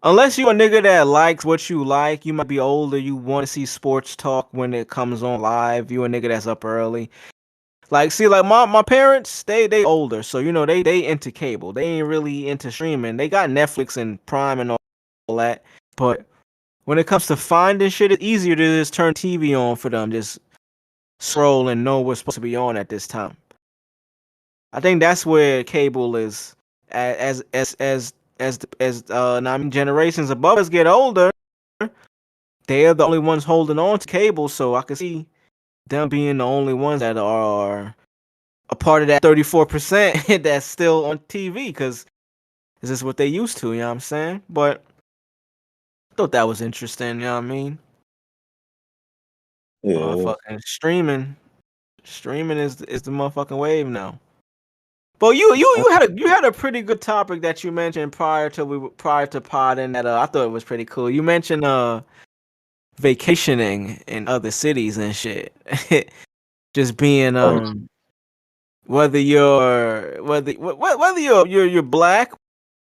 Unless you a nigga that likes what you like, you might be older, you want to see sports talk when it comes on live. You a nigga that's up early. Like, see, like my parents, they older, so you know they into cable. They ain't really into streaming. They got Netflix and Prime and all that, but when it comes to finding shit, it's easier to just turn TV on for them, just scroll and know what's supposed to be on at this time. I think that's where cable is now, I mean, generations above us get older. They are the only ones holding on to cable, so I can see them being the only ones that are a part of that 34% that's still on TV because this is what they used to. You know what I'm saying? But I thought that was interesting. You know what I mean? Yeah, Motherfucking streaming is the motherfucking wave now. But you had a pretty good topic that you mentioned prior to podding that I thought it was pretty cool. You mentioned vacationing in other cities and shit. Just being Right. whether you're black,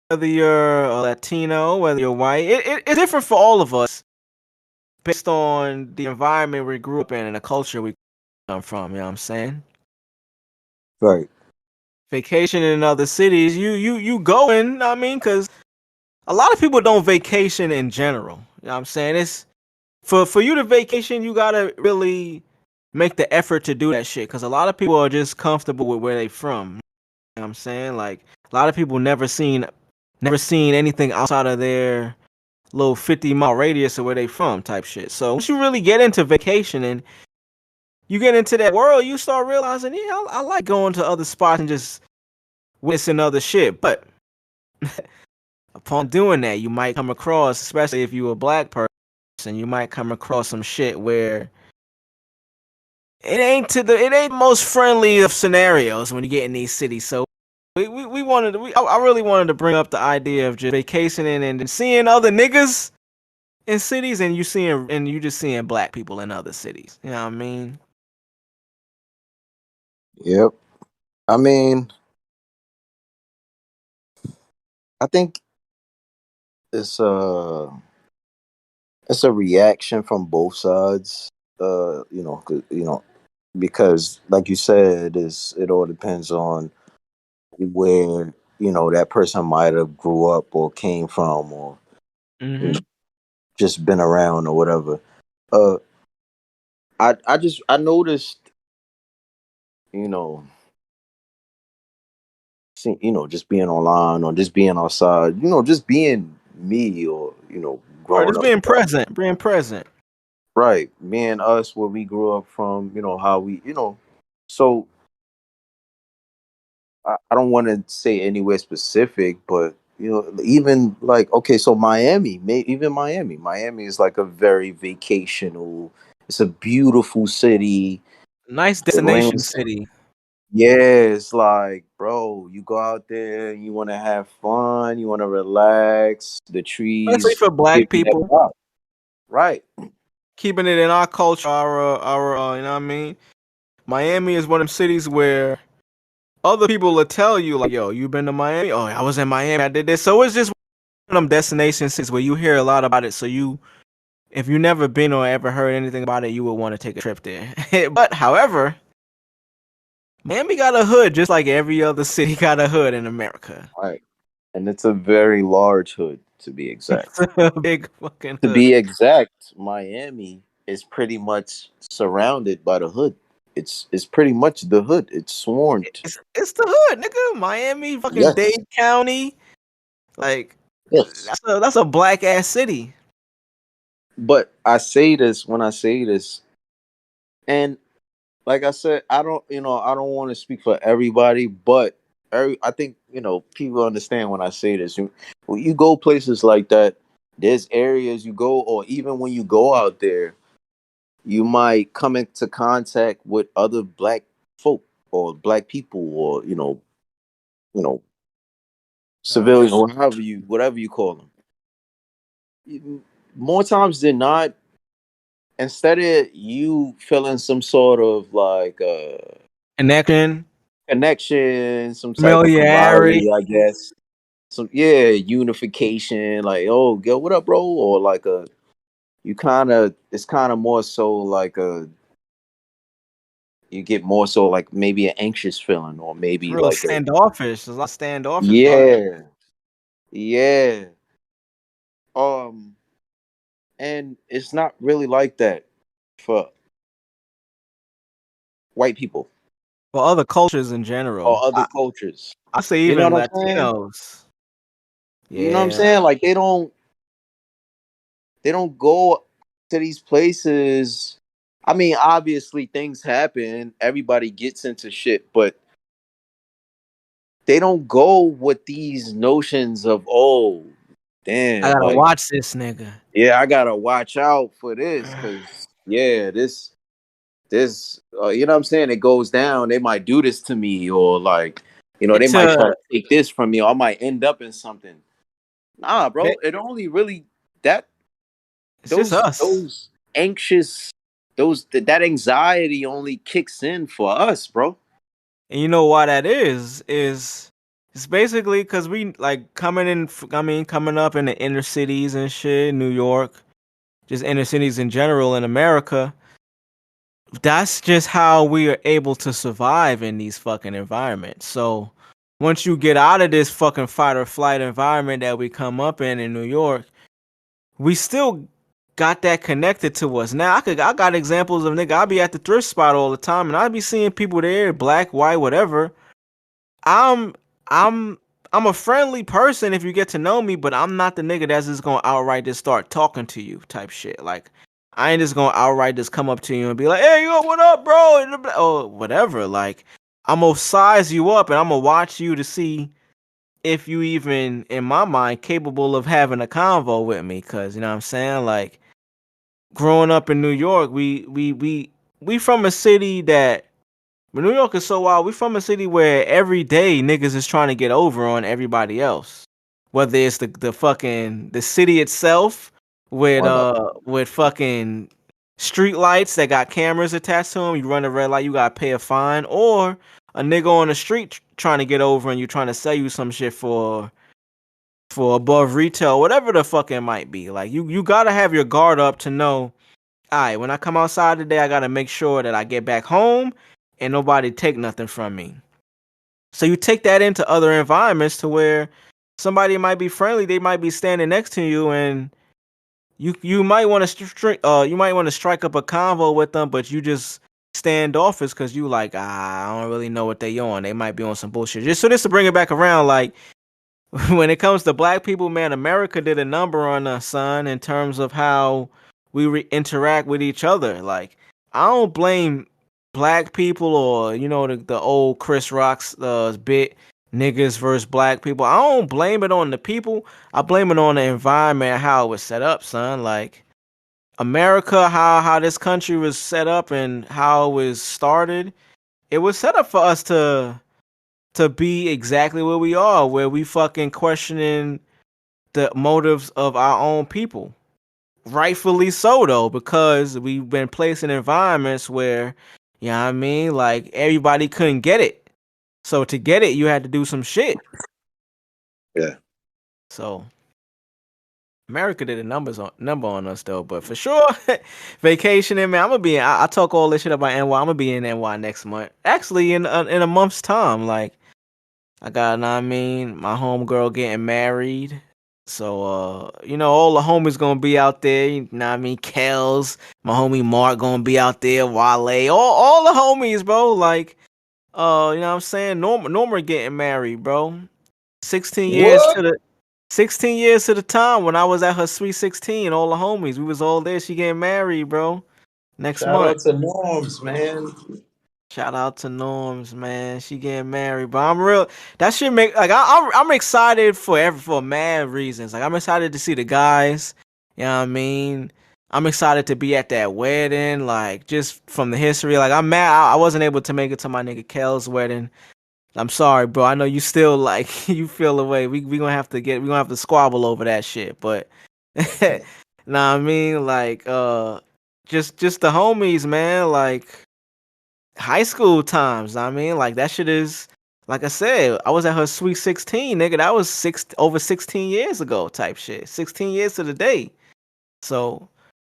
whether you're a Latino, whether you're white, it's different for all of us based on the environment we grew up in and the culture we come from. You know what I'm saying? Right. Vacation in other cities, you going. I mean, because a lot of people don't vacation in general. You know what I'm saying? It's for you to vacation, you gotta really make the effort to do that shit. Because a lot of people are just comfortable with where they from. You know what I'm saying? Like a lot of people never seen anything outside of their little 50-mile radius of where they from type shit. So once you really get into vacation and you get into that world, you start realizing, yeah, I like going to other spots and just witnessing other shit. But upon doing that, you might come across, especially if you're a black person, you might come across some shit where it ain't most friendly of scenarios when you get in these cities. So I really wanted to bring up the idea of just vacationing and seeing other niggas in cities, and you just seeing black people in other cities. You know what I mean? Yep. I mean, I think it's a it's a reaction from both sides. Because like you said, it all depends on where that person might have grew up or came from, or you know, Mm-hmm. just been around or whatever. Uh, I noticed, you know, just being online or just being outside, just being me, or Or growing just up. being present. Right, me and us, where we grew up from, how we, so I don't want to say anywhere specific, but even like, okay, so Miami is like a very vacational. It's a beautiful city. Nice The destination lands, city, yeah, it's like, bro, you go out there, you want to have fun, you want to relax. The especially trees for give black you that people. vibe. Right. Keeping it in our culture, our you know what I mean. Miami is one of them cities where other people will tell you like, "Yo, you been to Miami? Oh, I was in Miami. I did this." So it's just one of them destination cities where you hear a lot about it. So if you never been or ever heard anything about it, you would want to take a trip there. But however, Miami got a hood just like every other city got a hood in America. Right. And it's a very large hood, to be exact. It's a big fucking To hood. be exact, Miami is pretty much surrounded by the hood. It's pretty much the hood. It's swarmed. It's the hood, nigga. Miami, fucking Yes. Dade County, like Yes. that's a black ass city. But I say this when I say this, and like I said, I don't want to speak for everybody, but I think people understand when I say this. When you go places like that, there's areas you go, or even when you go out there, you might come into contact with other black folk or black people, or you know Right. civilian, or whatever you call them. More times than not, instead of you feeling some sort of like Connection, connection, some type of familiarity. camaraderie, I guess. So yeah, unification, like, oh, yo, what up, bro? Or like it's kind of more so like you get more so like maybe an anxious feeling, or It's maybe real like standoffish. There's a lot of standoffish vibes. yeah, yeah. Um, and it's not really like that for white people For other cultures in general. or other cultures. I say You know even what I'm saying? Latinos. You know what I'm Yeah. saying? Like they don't go to these places. I mean, obviously things happen. Everybody gets into shit, but they don't go with these notions of, oh, I damn, gotta like, watch this nigga. yeah, I gotta watch out for this, because yeah, this you know what I'm saying, it goes down, they might do this to me, or like You know, they It's might try to take this from me, or I might end up in something. Nah, bro, it's it only really that just us. those anxious that anxiety only kicks in for us, bro. And you know why that is it's basically because we like coming up in the inner cities and shit, New York, just inner cities in general in America. That's just how we are able to survive in these fucking environments. So once you get out of this fucking fight or flight environment that we come up in New York, we still got that connected to us. Now I got examples of nigga. I be at the thrift spot all the time, and I be seeing people there, black, white, whatever. I'm I'm I'm a friendly person if you get to know me, but I'm not the nigga that's just gonna outright just start talking to you type shit. Like I ain't just gonna outright just come up to you and be like, "Hey, yo, what up, bro?" Or whatever. Like I'm gonna size you up and I'm gonna watch you to see if you even, in my mind, capable of having a convo with me. Cause you know what I'm saying? Like growing up in New York, we from a city that but New York is so wild. We from a city where every day niggas is trying to get over on everybody else. Whether it's the fucking the city itself Word up. with fucking street lights that got cameras attached to them, you run a red light, you gotta pay a fine, or a nigga on the street trying to get over and you trying to sell you some shit for above retail, whatever the fuck it might be. Like you gotta have your guard up to know, all right, when I come outside today, I gotta make sure that I get back home and nobody take nothing from me. So you take that into other environments to where somebody might be friendly, they might be standing next to you, and you might want to strike up a convo with them, but you just standoffish because you like I don't really know what they on. They might be on some bullshit. Just so this to bring it back around, like when it comes to black people, man, America did a number on us, son, in terms of how we interact with each other. Like, I don't blame black people or, you know, the old Chris Rock's bit, niggas versus black people. I don't blame it on the people. I blame it on the environment, how it was set up, son. Like, America, how this country was set up and how it was started, it was set up for us to be exactly where we are, where we fucking questioning the motives of our own people. Rightfully so though, because we've been placed in environments where, you know what I mean, like everybody couldn't get it. So to get it, you had to do some shit. Yeah. So America did a number on us though, but for sure, vacationing, man. I'm gonna be. I talk all this shit about NY. I'm gonna be in NY next month. Actually, in a month's time. Like I got, know what I mean, my homegirl getting married. So, you know, all the homies gonna be out there. You know what I mean? Kels, my homie Mark gonna be out there. Wale, all the homies, bro. Like, you know what I'm saying? Norma getting married, bro. 16 years What? to the 16 years to the time when I was at her sweet 16. All the homies, we was all there. She getting married, bro. Next Shout month. out to Norms, man. Shout out to Norms, man. She getting married, but I'm real. That shit make like I'm excited for mad reasons. Like I'm excited to see the guys. You know what I mean? I'm excited to be at that wedding. Like just from the history. Like I'm mad I wasn't able to make it to my nigga Kel's wedding. I'm sorry, bro. I know you still like you feel the way. We gonna have to squabble over that shit. But nah, I mean like just the homies, man. Like high school times. I mean, like that shit is like I said. I was at her sweet 16, nigga. That was over 16 years ago, type shit. 16 years to the day. So,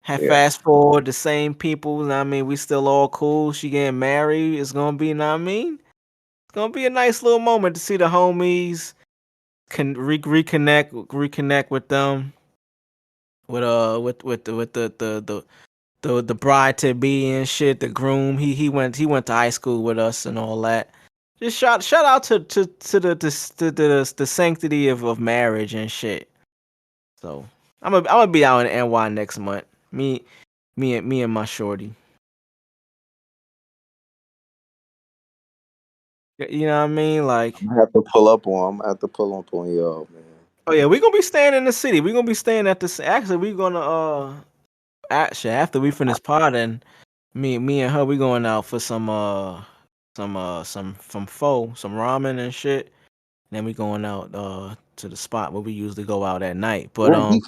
have Yeah. fast forward the same people. Know what I mean, we still all cool. She getting married. It's gonna be. Know what I mean, it's gonna be a nice little moment to see the homies can reconnect with them. With the bride to be and shit, the groom, he went to high school with us and all that. Just shout out to the sanctity of marriage and shit. So I'm gonna be out in NY next month. Me and my shorty. You know what I mean? Like, I'm gonna have to pull up on. I'm gonna have to pull up on y'all, man. oh yeah, we gonna be staying in the city. We gonna be staying at the. Actually, we gonna actually after we finish potting, me and her, we going out for some some from pho, some ramen and shit. Then we going out to the spot where we usually go out at night. But What week?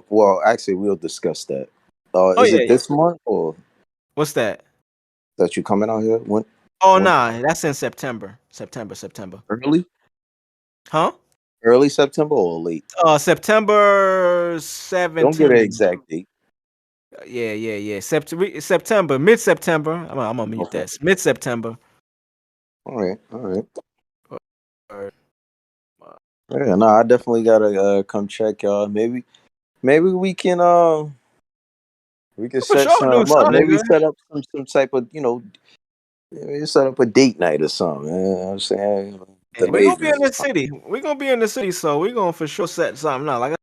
Well, actually, we'll discuss that. oh Is yeah, it this month or what's that? that you coming out here? Oh When nah, that's in September. September. early? Huh? Early September or late? September Don't get an 17th. exact date. Yeah. September, mid September. I'm gonna mute Okay. that. Mid September. All right. All right. Or, Yeah. No, I definitely gotta come check y'all. Maybe we can for set sure, do some up. something, Maybe nigga. set up some type of maybe set up a date night or something. You know what I'm saying? The Hey, we're gonna be in ladies. the city. We're gonna be in the city, so we're gonna for sure set something out. Like I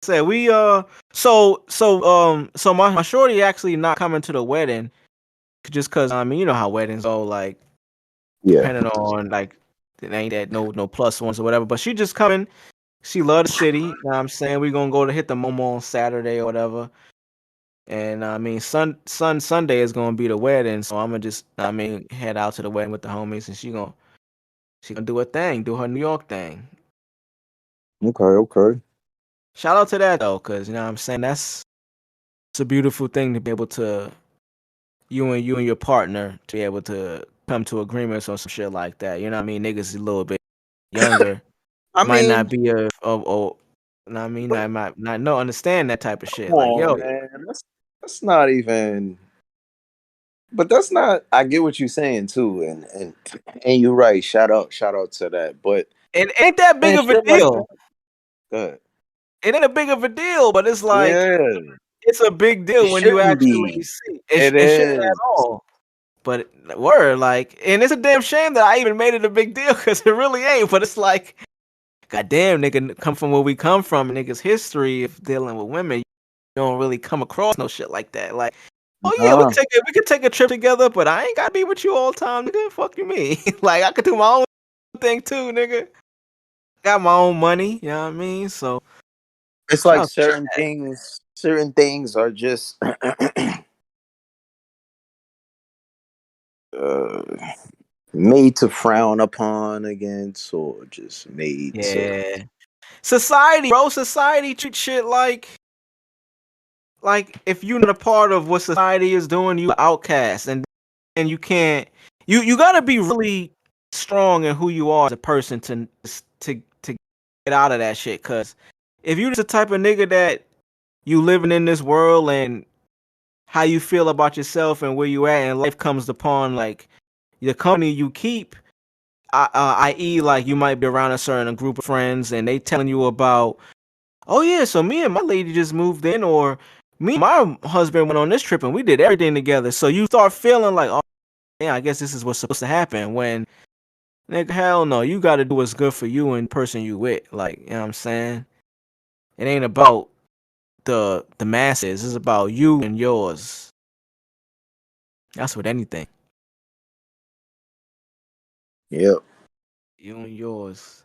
said, we so my shorty actually not coming to the wedding just cause I mean you know how weddings go, like Yeah. depending on like it ain't that no plus ones or whatever. But she just coming. She love the city. You know what I'm saying? We're gonna go to hit the Momo on Saturday or whatever. And I mean Sunday is gonna be the wedding, so I'm gonna just head out to the wedding with the homies and she gonna do her thing, do her New York thing. Okay. Okay. Shout out to that though, cause you know what I'm saying that's it's a beautiful thing to be able to you and your partner to be able to come to agreements on some shit like that. You know what I mean? Niggas a little bit younger I might mean, not be you know what I mean? I might not know understand that type of shit. come Like, on, yo, man. That's not even. But that's not. I get what you're saying too, and you're right. Shout out to that. But it ain't that big man, of a shit like that. deal. Good. It ain't a big of a deal, but it's like Yeah, it's a big it deal when you shouldn't actually be. see It it shouldn't is. at all. But word, like, and it's a damn shame that I even made it a big deal because it really ain't. But it's like, goddamn, nigga, come from where we come from, niggas' history of dealing with women. You don't really come across no shit like that. Like, oh yeah, Nah. we could take a trip together, but I ain't gotta be with you all the time, nigga. Fuck you, me. Like, I could do my own thing too, nigga. Got my own money, you know what I mean? So, It's shout like out to certain that. things. Certain things are just uh, made to frown upon against, or just made to. Yeah. Society, bro. Society treat shit like if you're not a part of what society is doing, you outcast, and you can't. You gotta be really strong in who you are as a person to get out of that shit. Cause if you just the type of nigga that you living in this world and how you feel about yourself and where you at and life comes upon like the company you keep, i.e. like you might be around a certain group of friends and they telling you about, oh yeah, so me and my lady just moved in, or me and my husband went on this trip and we did everything together. So you start feeling like, oh yeah, I guess this is what's supposed to happen. When nigga, hell no, you got to do what's good for you and the person you with. Like, you know what I'm saying? It ain't about the masses. It's about you and yours. That's with anything. Yep. You and yours.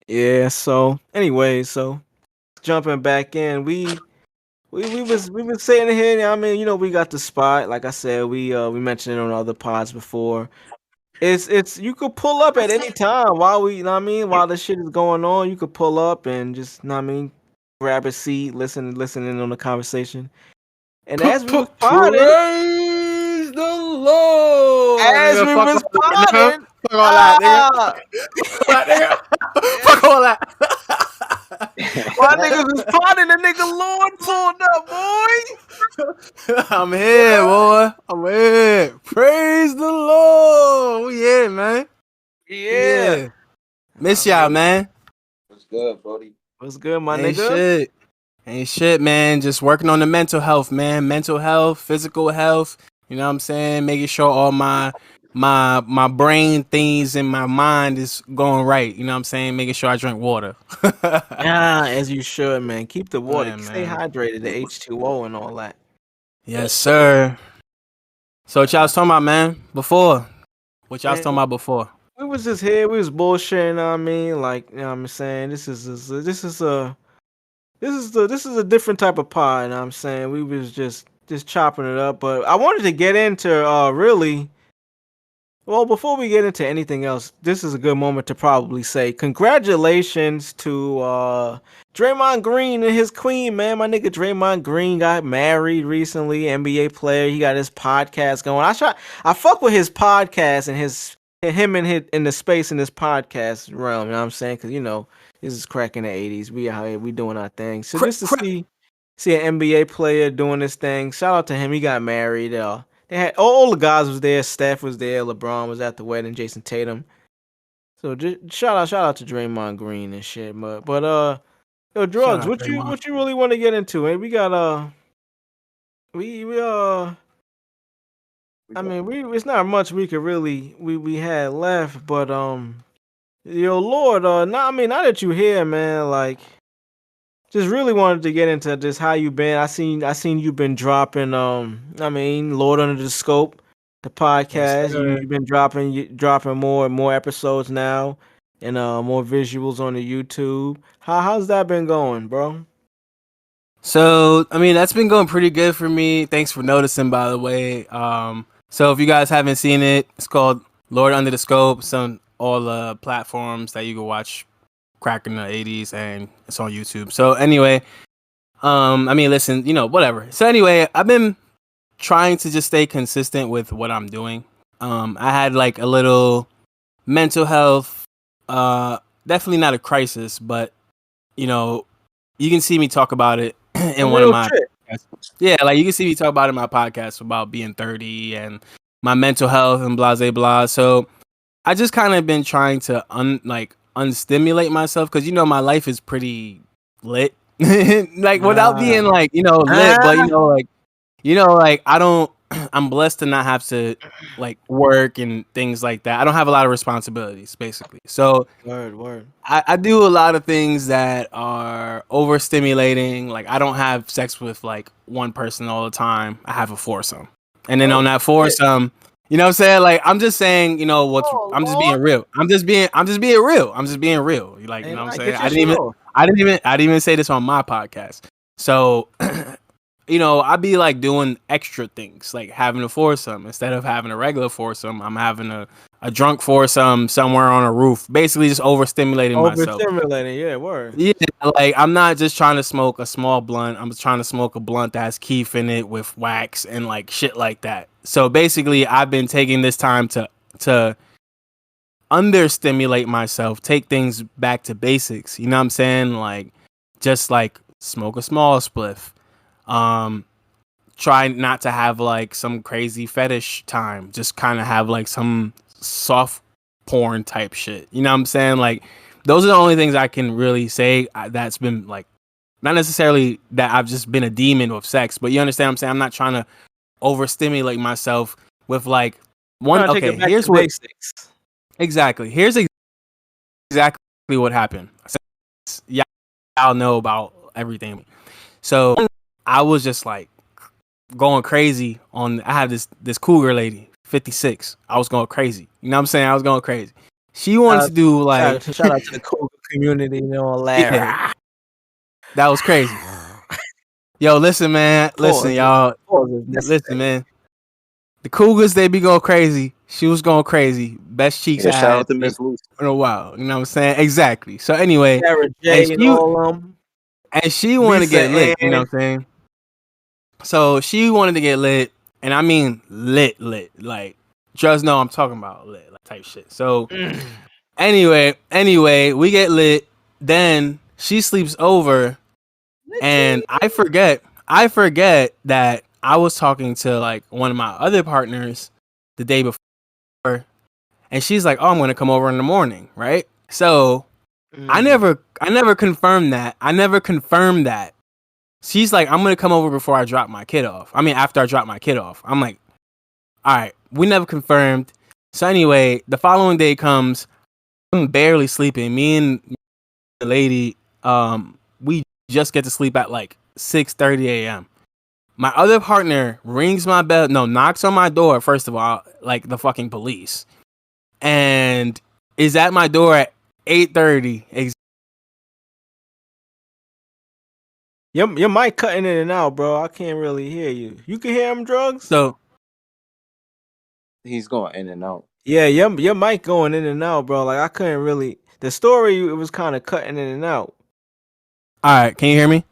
Yeah. So anyway, so jumping back in, we been sitting here. I mean, you know, we got the spot. Like I said, we mentioned it on other pods before. It's you could pull up at any time while we, you know what I mean, while the shit is going on. You could pull up and just, you know what I mean, grab a seat, listening on the conversation. And as we was potting, Praise the Lord, as nigga. we Fuck was all that, nigga. potting, Fuck all that, nigga. ah, Fuck all that, nigga. Fuck all that. while niggas was potting, the nigga Lord pulled up, boy. I'm here, boy. I'm here. Praise the Lord. We here, man. Yeah. Yeah. Miss I y'all, mean, man. What's good, Brody? what's good, my Ain't nigga? shit. Ain't shit, man. Just working on the mental health, man. Mental health, physical health. You know what I'm saying? Making sure all my brain things in my mind is going right. You know what I'm saying? Making sure I drink water. Yeah, as you should, man. Keep the water, Yeah, stay man. hydrated, the H2O and all that. Yes, sir. So what y'all was talking about, man? Before. What y'all was Man, talking about before? we was just here, we was bullshitting, you know what I mean? Like, you know what I'm saying? This is a different type of pod, you know what I'm saying? We was just just chopping it up. But I wanted to get into really. Well, before we get into anything else, this is a good moment to probably say congratulations to Draymond Green and his queen, man. My nigga Draymond Green got married recently, NBA player. He got his podcast going. I fuck with his podcast and in the space in this podcast realm, you know what I'm saying? Cuz this is cracking the 80s. We out here, we doing our thing. So just to see an NBA player doing this thing. Shout out to him. He got married. They had all the guys was there. Steph was there. LeBron was at the wedding. Jason Tatum. So just shout out to Draymond Green and shit. But yo, Drvgz, what you really want to get into? And we got it's not much we could really we had left, but yo, Lourde, now that you here, man, like. Just really wanted to get into just how you been. I seen you been dropping Lourde Under The Scope, the podcast. Yes, You've been dropping more and more episodes now and more visuals on the YouTube. How's that been going, bro? So that's been going pretty good for me. Thanks for noticing, by the way. So if you guys haven't seen it, it's called Lourde Under The Scope. It's on all the platforms that you can watch cracking the 80s, and it's on YouTube. So anyway, listen, whatever. So anyway, I've been trying to just stay consistent with what I'm doing. I had like a little mental health, definitely not a crisis, but you can see me talk about it in one of my podcasts. Yeah, like you can see me talk about it in my podcast about being 30 and my mental health and blah blah blah. So I just kind of been trying to unstimulate myself because my life is pretty lit. Like without being like lit, but I don't. I'm blessed to not have to like work and things like that. I don't have a lot of responsibilities, basically. So word. I do a lot of things that are overstimulating. Like I don't have sex with like one person all the time. I have a foursome, and then on that foursome. You know what I'm saying? Like I'm just saying, I'm just being real. I'm just being real. Like, you know what I'm saying? I didn't even say this on my podcast. So, I be like doing extra things, like having a foursome instead of having a regular foursome. I'm having a drunk foursome somewhere on a roof, basically just overstimulating myself. Overstimulating, yeah, word. Yeah, like I'm not just trying to smoke a small blunt. I'm trying to smoke a blunt that has keef in it with wax and like shit like that. So basically, I've been taking this time to understimulate myself, take things back to basics. You know what I'm saying? Like just like smoke a small spliff. Try not to have like some crazy fetish time. Just kind of have like some soft porn type shit. You know what I'm saying? Like those are the only things I can really say that's been like not necessarily that I've just been a demon with sex, but you understand what I'm saying? I'm not trying to overstimulate myself with like one. Okay, here's what basics. Exactly. Here's exactly what happened. Y'all know about everything. So I was just like going crazy on. I had this cougar lady, 56. I was going crazy. You know what I'm saying? I was going crazy. She wanted to do like shout out to the cougar community, all that. Yeah. That was crazy. Yo, listen, man. Listen, y'all. Listen, man. The Cougars, they be going crazy. She was going crazy. Best cheeks I had shout out to Miss Lucy in a while. You know what I'm saying? Exactly. So anyway, and she wanted to get lit. You know what I'm saying? So she wanted to get lit, and I mean lit. Like, just know I'm talking about lit, like type shit. So anyway, we get lit. Then she sleeps over, and I forget that I was talking to like one of my other partners the day before, and she's like, "Oh, I'm gonna come over in the morning," right? So I never confirmed that. She's like, "I'm gonna come over before I drop my kid off." I mean, after I drop my kid off. I'm like, "All right, we never confirmed." So anyway, the following day comes. I'm barely sleeping. Me and the lady, we just get to sleep at like 6:30 a.m. My other partner rings my bell. No, knocks on my door. First of all, like the fucking police, and is at my door at 8:30. Your mic cutting in and out, bro. I can't really hear you. You can hear him, Drvgz? So He's going in and out. Yeah, your mic going in and out, bro. Like I couldn't really. The story it was kind of cutting in and out. all right, can you hear me?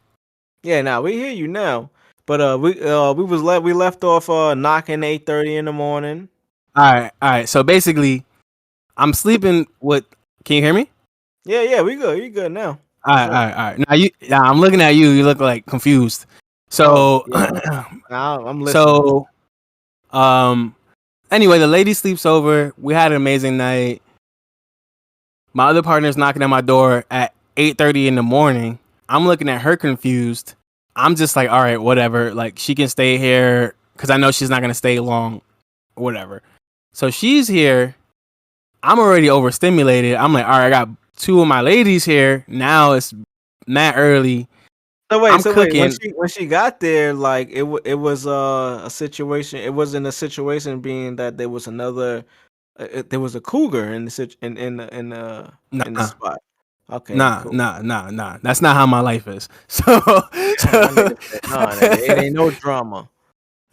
Yeah, now we hear you now. But we left off knocking 8:30 in the morning. All right. So basically, I'm sleeping with. Can you hear me? Yeah, we good. You good now. All right. Now I'm looking at you. You look like confused. So, I'm listening. So, anyway, the lady sleeps over. We had an amazing night. My other partner's knocking at my door at 8:30 in the morning. I'm looking at her confused. I'm just like, all right, whatever. Like, she can stay here because I know she's not gonna stay long, whatever. So she's here. I'm already overstimulated. I'm like, all right, I got two of my ladies here. Now it's not early. Wait, cooking. when she got there, like it was a situation. It wasn't a situation being that there was another. There was a cougar in the spot. Okay, Nah. That's not how my life is. So, it ain't no drama.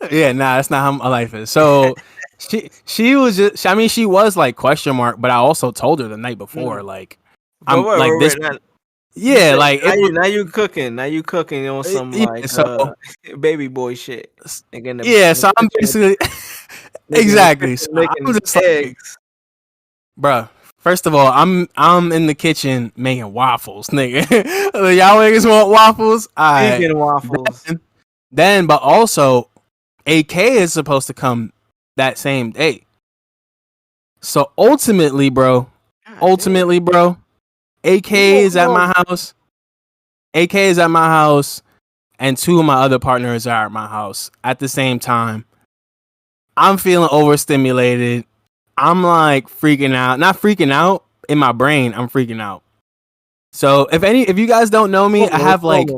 Yeah, nah, that's not how my life is. So she was just. I mean, she was like question mark, but I also told her the night before, like, I'm like this. Yeah, like now you cooking. Now you cooking on some like baby boy shit. Yeah, so I'm basically exactly. So I'm just eggs. Like, bruh, first of all, I'm in the kitchen making waffles, nigga. Y'all niggas want waffles? Vegan waffles. Then, but also, AK is supposed to come that same day. So ultimately, bro, AK is at my house. AK is at my house, and two of my other partners are at my house at the same time. I'm feeling overstimulated. I'm like freaking out. Not freaking out in my brain. I'm freaking out. So if you guys don't know me, I have like.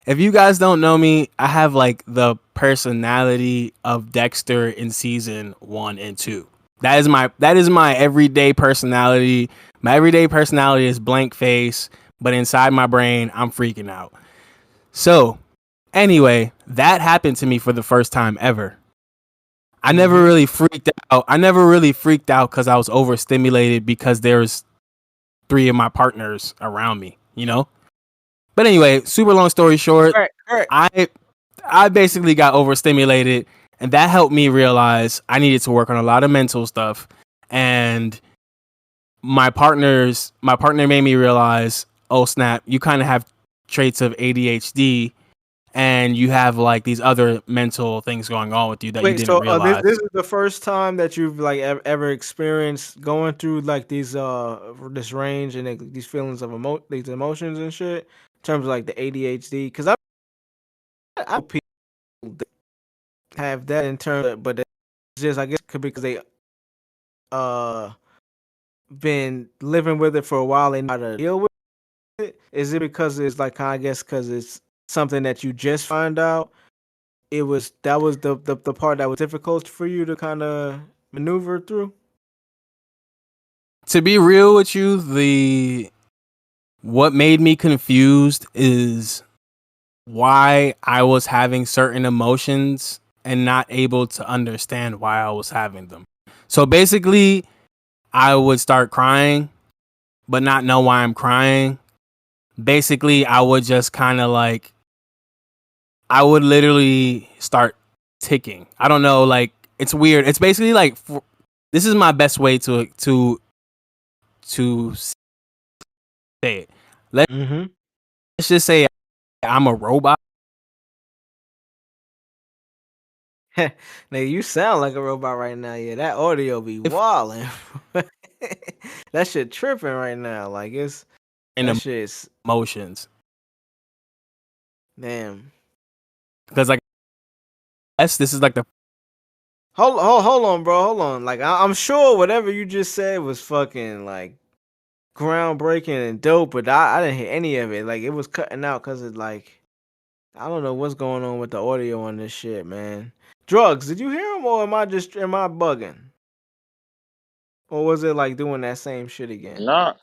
If you guys don't know me, I have like the personality of Dexter in season 1 and 2. That is my everyday personality. My everyday personality is blank face, but inside my brain, I'm freaking out. So, anyway, that happened to me for the first time ever. I never really freaked out. I never really freaked out because I was overstimulated because there's 3 of my partners around me, you know? But anyway, super long story short, I basically got overstimulated, and that helped me realize I needed to work on a lot of mental stuff. And my partner made me realize, oh snap, you kind of have traits of ADHD, and you have like these other mental things going on with you that you didn't realize. This is the first time that you've like ever experienced going through like these this range and like, these feelings of these emotions and shit. In terms of like the ADHD, because I people have that in terms of, but it's just I guess could be because they been living with it for a while and know how to deal with it. Is it because it's like I guess because it's something that you just find out? That was the part that was difficult for you to kind of maneuver through. To be real with you, what made me confused is why I was having certain emotions and not able to understand why I was having them. So basically, I would start crying, but not know why I'm crying. Basically, I would just kind of like, I would literally start ticking. I don't know, like, it's weird. It's basically like, this is my best way to say it. Let's just say I'm a robot. Now you sound like a robot right now. Yeah, that audio be wilding. That shit tripping right now. Like it's that shit's emotions. Damn. Because like, this is like the. Hold on, bro. Hold on. Like I'm sure whatever you just said was fucking like groundbreaking and dope, but I didn't hear any of it. Like it was cutting out because it's like I don't know what's going on with the audio on this shit, man. Drvgz, did you hear him or am I bugging? Or was it like doing that same shit again? Nah.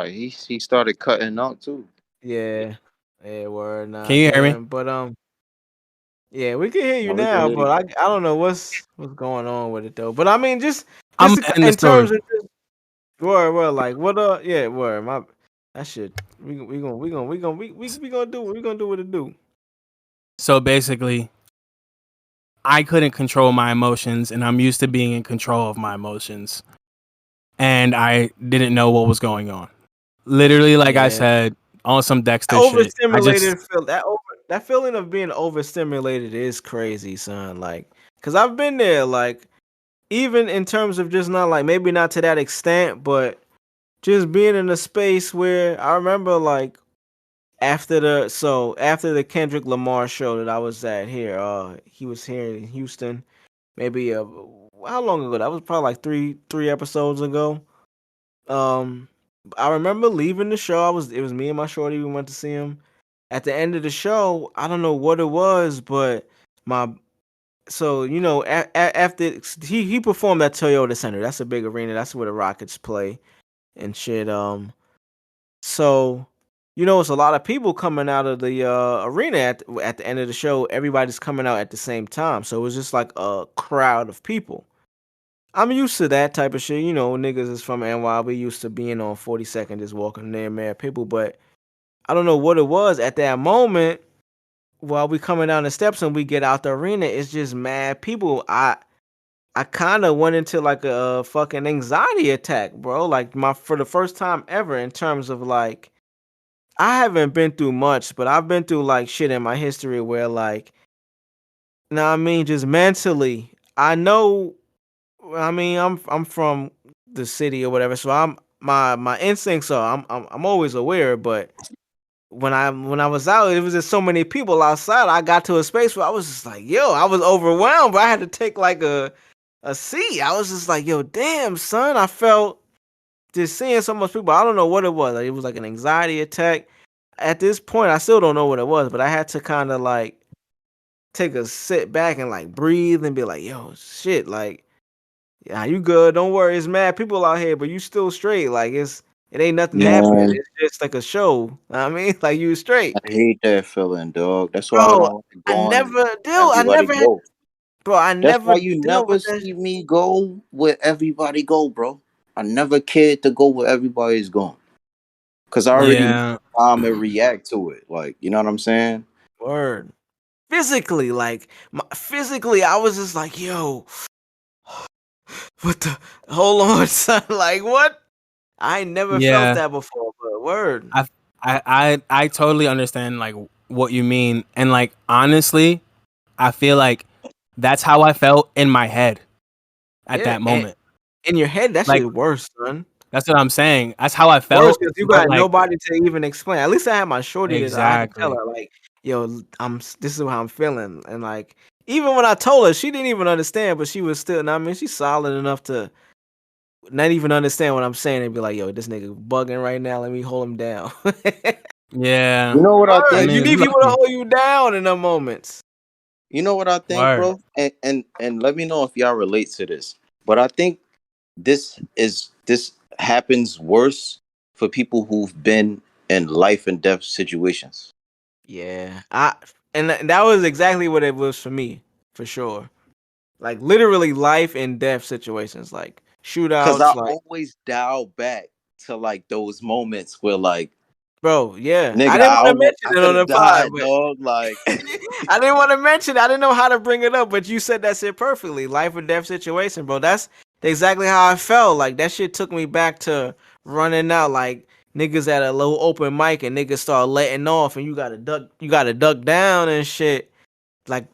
He started cutting out too. Yeah. Yeah, word, nah, Can you hear me? damn. But yeah, we can hear you No, we can now, hear you. but I don't know what's going on with it though. But I mean, just I'm to, gonna end the in terms story. of just, word, like what yeah, word, my that shit. We gonna do what it do. So basically, I couldn't control my emotions, and I'm used to being in control of my emotions, and I didn't know what was going on. Literally, like I Yeah, said, on some Dexter shit. overstimulated feel that feeling of being overstimulated is crazy, son. Like, cause I've been there. Like, even in terms of just not like maybe not to that extent, but just being in a space where I remember like after the Kendrick Lamar show that I was at here, he was here in Houston, maybe how long ago? That was probably like three episodes ago. Um, I remember leaving the show. It was me and my shorty. We went to see him. At the end of the show, I don't know what it was, but my so you know after he performed at Toyota Center. That's a big arena. That's where the Rockets play and shit. So you know it's a lot of people coming out of the arena at the end of the show. Everybody's coming out at the same time, so it was just like a crowd of people. I'm used to that type of shit. You know, niggas is from NY. We used to being on 42nd, just walking there, mad people. But I don't know what it was at that moment while we coming down the steps and we get out the arena. It's just mad people. I kind of went into like a fucking anxiety attack, bro. Like for the first time ever in terms of like I haven't been through much, but I've been through like shit in my history where like, I mean, just mentally, I know. I mean, I'm from the city or whatever, so my instincts are I'm always aware. But when I was out, it was just so many people outside. I got to a space where I was just like, yo, I was overwhelmed. But I had to take like a seat. I was just like, yo, damn, son. I felt just seeing so much people. I don't know what it was. Like, it was like an anxiety attack. At this point, I still don't know what it was, but I had to kind of like take a sit back and like breathe and be like, yo, shit, like. Yeah, you good. Don't worry. It's mad people out here, but you still straight. Like it ain't nothing happening. Man, It's just like a show. I mean, like you straight. I hate that feeling, dog. That's why I Bro, don't like going and I everybody never had go. bro, I That's never why you dealt never with that. see me go where everybody go, bro. I never cared to go where everybody's going. Cause I already know Yeah, how I'm gonna react to it. Like, you know what I'm saying? Word. Physically, like physically, I was just like, yo, what the hold on, son. Like what? I ain't never felt yeah. that before, but word. I I totally understand like what you mean, and like honestly, I feel like that's how I felt in my head at Yeah, that and moment. in your head, that Like shit worse, son. that's what I'm saying. That's how I Worse felt, because you but got like nobody to even explain. At least I had my shorty that I could tell exactly. her like, "Yo, this is how I'm feeling," and like even when I told her, she didn't even understand, but she was still. I mean, she's solid enough to not even understand what I'm saying and be like, "Yo, this nigga bugging right now. Let me hold him down." Yeah. You know what I I Word, think? you mean, need you people to lucky. hold you down in them moments. You know what I think, Word. bro? And let me know if y'all relate to this. But I think this happens worse for people who've been in life and death situations. Yeah, and that was exactly what it was for me, for sure. Like literally life and death situations, like Cause I shootouts, like. always dial back to like those moments where like, Bro, yeah. I nigga, didn't want to mention I it could on have the pod, died, but dog. Like, I didn't want to mention it. I didn't know how to bring it up, but you said that shit perfectly. Life or death situation, bro. That's exactly how I felt. Like that shit took me back to running out like niggas at a low open mic and niggas start letting off and you gotta duck down and shit. Like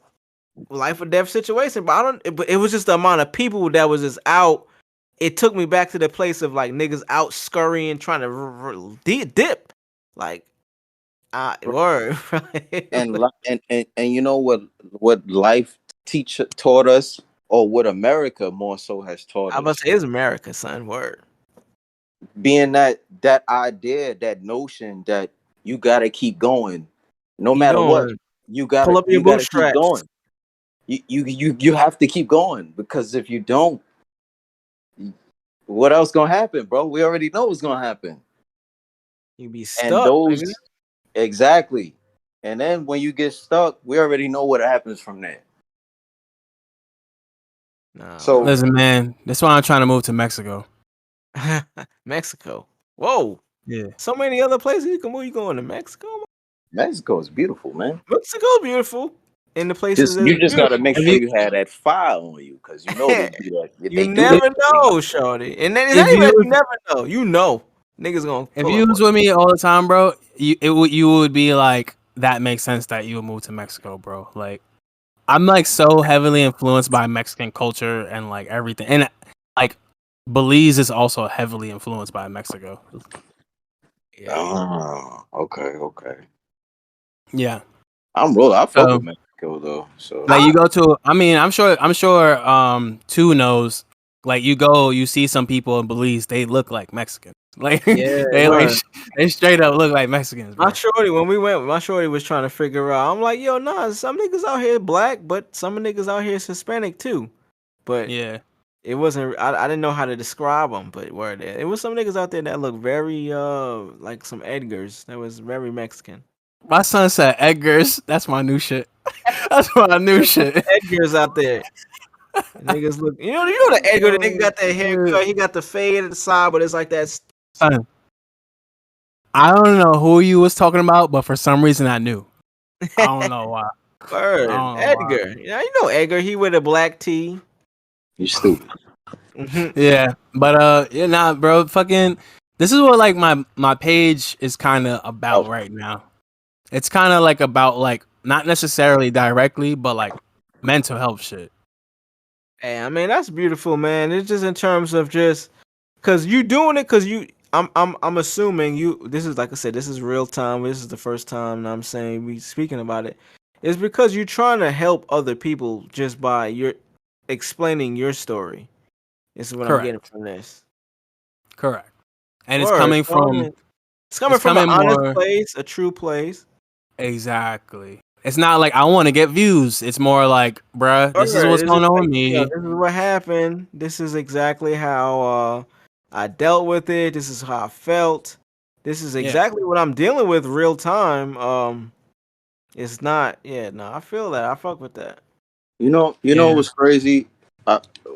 life or death situation. But but it was just the amount of people that was just out. It took me back to the place of like niggas out scurrying, trying to dip. Like word. and you know what life taught us, or what America more so has taught I must us, say it's America, son. Word. being that idea, that notion that you gotta keep going, no Keep matter what. going. You Pull gotta up your you gotta keep bootstraps. going. You have to keep going, because if you don't, what else gonna happen, bro? We already know what's gonna happen. You be And stuck, nigga. those, exactly. And then when you get stuck, we already know what happens from there. Nah, So Listen, man, that's why I'm trying to move to Mexico. Mexico. Whoa. Yeah. So many other places you can move. You going to Mexico? Mexico is beautiful, man. Mexico's beautiful. In the places You that's just gotta make If sure you you have that fire on you, because you know they do that. you They do if, never that thing. know, shorty. And then it's if not even you that you was, never know. You know. Niggas gonna if pull you up was on with me all the time, bro, you would be like, that makes sense that you would move to Mexico, bro. Like, I'm like so heavily influenced by Mexican culture and like everything, and like Belize is also heavily influenced by Mexico. you. Yeah. Oh, okay. Yeah. I'm rolling. I fuck So with Mexico though. So like you go to, I mean, I'm sure Two knows. Like you see some people in Belize, they look like Mexicans. Like Yeah, they like word. they straight up look like Mexicans, bro. My shorty, when we went, my shorty was trying to figure out. I'm like, yo, nah, some niggas out here black, but some niggas out here is Hispanic too. But Yeah. it wasn't. I didn't know how to describe them, but were there? It was some niggas out there that looked very like some Edgars. That was very Mexican. My son said Edgar's. That's my new shit. That's my new shit. Edgars out there. Niggas look. You know the Edgar. The nigga got that haircut. He got the fade at the side, but it's like that. Son, I don't know who you was talking about, but for some reason I knew. I don't know why. Word, I don't know why. Edgar. Yeah, you know Edgar. He with a black tee. you stupid. Yeah, but yeah, nah, bro. Fucking, this is what like my page is kind of about right now. It's kind of like about like not necessarily directly, but like mental health shit. Hey, I mean that's beautiful, man. It's just in terms of just because you doing it because you. I'm assuming you. This is like I said. This is real time. This is the first time I'm saying we speaking about it. It's because you're trying to help other people just by your explaining your story. This is what I'm getting Correct. from this. Correct. And Word. It's coming from an honest more place, a true place. exactly. It's not like I want to get views. It's more like, bruh, this is Word. what's It's going just on like, with yo, me. this is what happened. This is exactly how I dealt with it. This is how I felt. This is Yeah. exactly what I'm dealing with real time. It's not. Yeah, no, I feel that. I fuck with that. You know Yeah. what's crazy?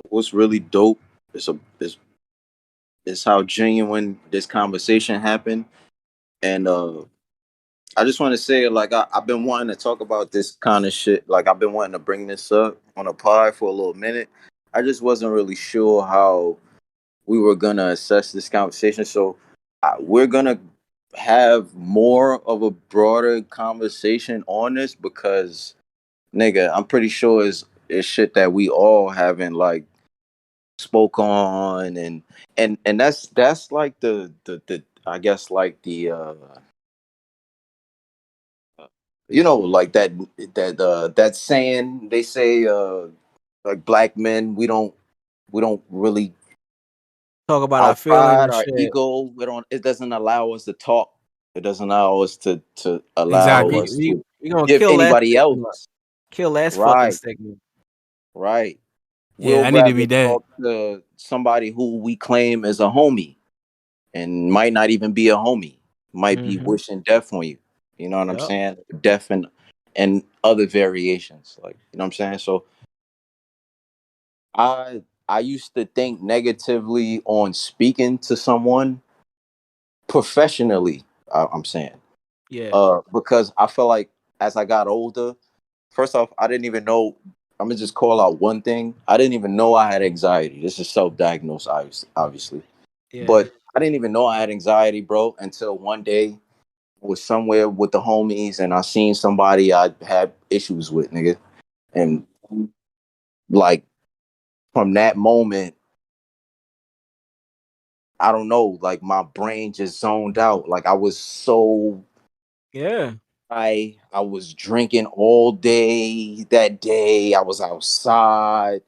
What's really dope is how genuine this conversation happened, and I just want to say, like, I've been wanting to talk about this kind of shit. Like, I've been wanting to bring this up on a pod for a little minute. I just wasn't really sure how we were gonna assess this conversation. So we're gonna have more of a broader conversation on this because, nigga, I'm pretty sure it's shit that we all haven't like spoke on, and that's like the I guess like the like that saying they say like black men we don't really Talk about our our feelings pride, and our shit. ego, it doesn't allow us to talk. It doesn't allow us to allow Exactly. us to We gonna give kill that anybody stigma. else. Kill that fucking Right, stigma. right. Yeah, We'll I need to rather be dead. talk to somebody who we claim as a homie and might not even be a homie. Might be Mm-hmm. wishing death on you. You know what I'm Yep. saying? Death and other variations. Like, you know what I'm saying? So I used to think negatively on speaking to someone professionally, I'm saying. Yeah. Because I feel like as I got older, first off, I didn't even know. I'm gonna just call out one thing. I didn't even know I had anxiety. This is self-diagnosed, obviously, Yeah. but I didn't even know I had anxiety, bro, until one day I was somewhere with the homies and I seen somebody I had issues with, nigga, and like from that moment, I don't know, like my brain just zoned out. Like I was so Yeah. I was drinking all day that day. I was outside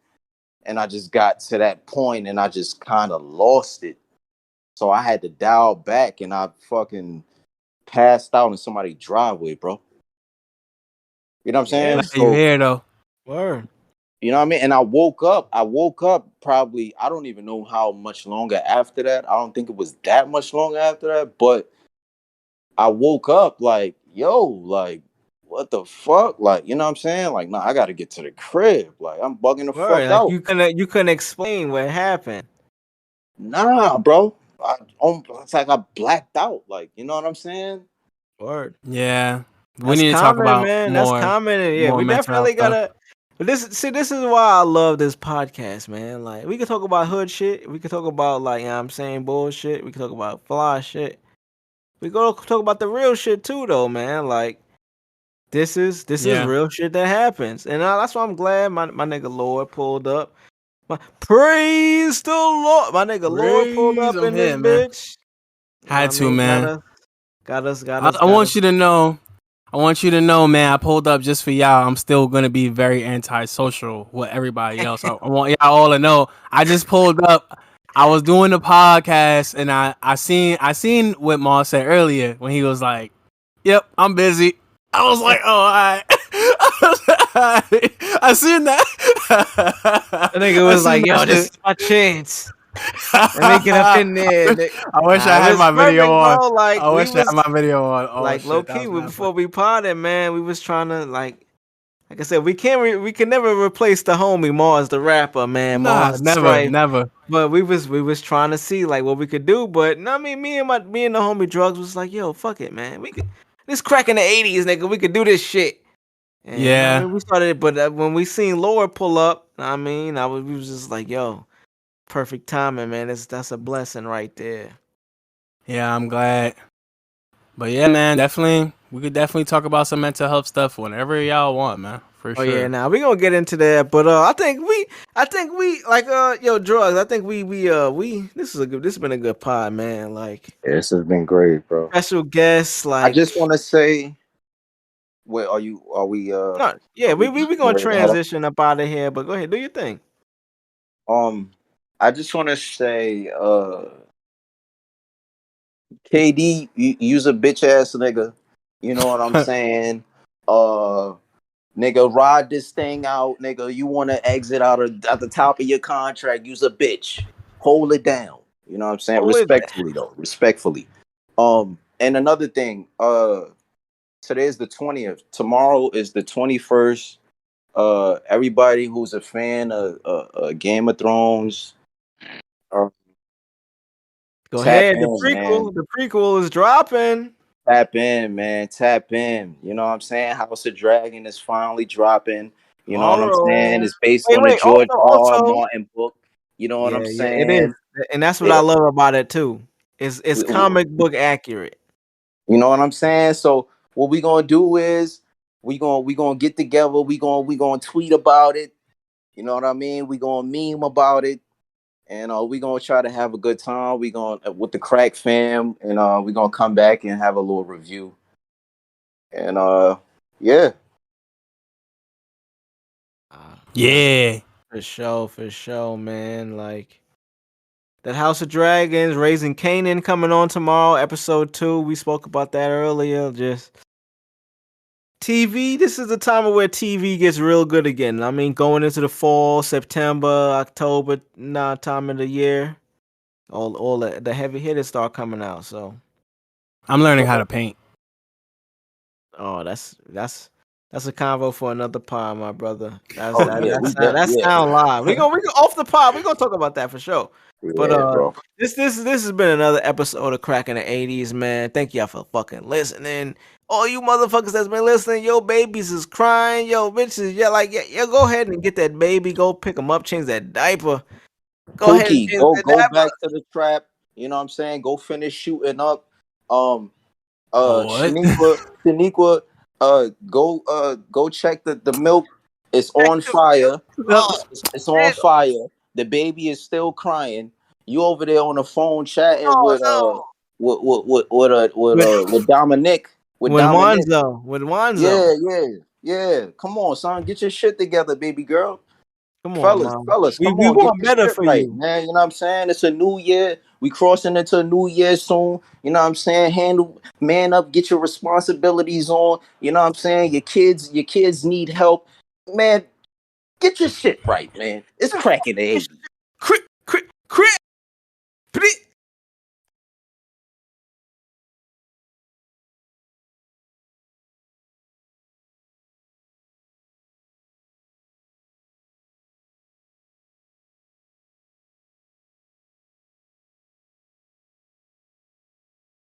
and I just got to that point and I just kind of lost it. So I had to dial back and I fucking passed out in somebody's driveway, bro. You know what I'm saying? Yeah. Glad you're So, here though. Word. you know what I mean? And I woke up probably, I don't even know how much longer after that. I don't think it was that much longer after that, but I woke up like, yo, like what the fuck? Like, you know what I'm saying? Like, nah, I gotta get to the crib. Like, I'm bugging the Word, fuck like out. you couldn't explain what happened. Nah, bro. It's like I blacked out. Like, you know what I'm saying? Word. Yeah, we That's need to talk common, about man. That's more common. And yeah, we mental health definitely stuff. gotta. But this is why I love this podcast, man. Like, we can talk about hood shit. We can talk about, like, you know what I'm saying, bullshit. We can talk about fly shit. We go talk about the real shit too, though, man. Like, this is Yeah. real shit that happens, and that's why I'm glad my nigga Lourde pulled up. Praise the Lord, my nigga Lourde pulled Praise, up I'm in this here, man. bitch. You know what I Had to, mean? man. Got us. I want you to know. I want you to know, man. I pulled up just for y'all. I'm still gonna be very antisocial with everybody else. I want y'all all to know. I just pulled up. I was doing the podcast, and I seen what Marz said earlier when he was like, "Yep, I'm busy." I was like, "Oh, all right." I seen that. The nigga was like, "Yo, this is my chance." Let me get up in there. I wish I It had was my video perfect, on. bro. Like, I we wish I had was my video on. Oh like low shit, that key was mad before we potted, man. We was trying to like I said, we can never replace the homie Marz, the rapper, man. Nah, Marz, never, Strife. never. But we was trying to see like what we could do. But no, I mean, me and the homie Drvgz was like, yo, fuck it, man. We could this crack in the 80's, nigga. We could do this shit. And I Yeah, mean, we started, but when we seen Lourde pull up, I mean, we was just like, yo, perfect timing, man. That's a blessing right there. yeah, I'm glad. But yeah, man, definitely, we could definitely talk about some mental health stuff whenever y'all want, man, for Oh yeah, sure. now we gonna get into that, but I think we like yo Drvgz. I think we this has been a good pod, man. Like Yeah, this has been great, bro. special guests, I like just want to say, wait, are we no, yeah, we gonna ready to head up? transition up out of here. But go ahead, do your thing. I just want to say, KD, you's a bitch ass nigga. You know what I'm saying? Nigga, ride this thing out, nigga. You want to exit out at the top of your contract? You's a bitch. Hold it down. You know what I'm saying? Hold it. Respectfully, though. Respectfully. And another thing. Today is the 20th. Tomorrow is the 21st. Everybody who's a fan of Game of Thrones, uh, Go tap ahead. in, man. The prequel is dropping Tap in, man. Tap in. You know what I'm saying? House of Dragon is finally dropping. You know what I'm saying? tomorrow. It's based Wait, on the wait. George R. R. Also. Martin book. You know what I'm Yeah, it is, saying? and that's what I It, love about it too. It's comic book accurate. you know what I'm saying? So what we gonna do is we gonna get together. We gonna tweet about it. You know what I mean? We gonna meme about it. And we gonna try to have a good time. We gonna with the crack fam, and we gonna come back and have a little review. And yeah. Yeah, For sure, man. Like that House of Dragons, Raising Kanaan coming on tomorrow, episode 2. We spoke about that earlier. Just TV. This is the time of where TV gets real good again. I mean, going into the fall, September, October, time of the year, all the heavy hitters start coming out. So, I'm learning how to paint. oh, that's a convo for another pod, my brother. Yeah, Sound live. We go off the pod. We gonna talk about that for sure. But yeah, bro. this has been another episode of Cracking the 80's, man. Thank y'all for fucking listening. All you motherfuckers that's been listening, yo babies is crying, yo bitches, yeah, go ahead and get that baby, go pick them up, change that diaper. Go ahead and Pookie, change that go diaper. back to the trap. You know what I'm saying? Go finish shooting up. What? Shaniqua, go check the milk. It's on fire. Oh, It's on shit. fire. The baby is still crying. You over there on the phone chatting Oh, with no. with Dominic. With With Dominic. Wanzo. Yeah. Come on, son. Get your shit together, baby girl. Come on, mom. Fellas, We come on, get want your better shit for right, you. man. You know what I'm saying? It's a new year. We crossing into a new year soon. You know what I'm saying? Man up, get your responsibilities on. You know what I'm saying? Your kids need help. Man, get your shit right, man. It's cracking the 80s.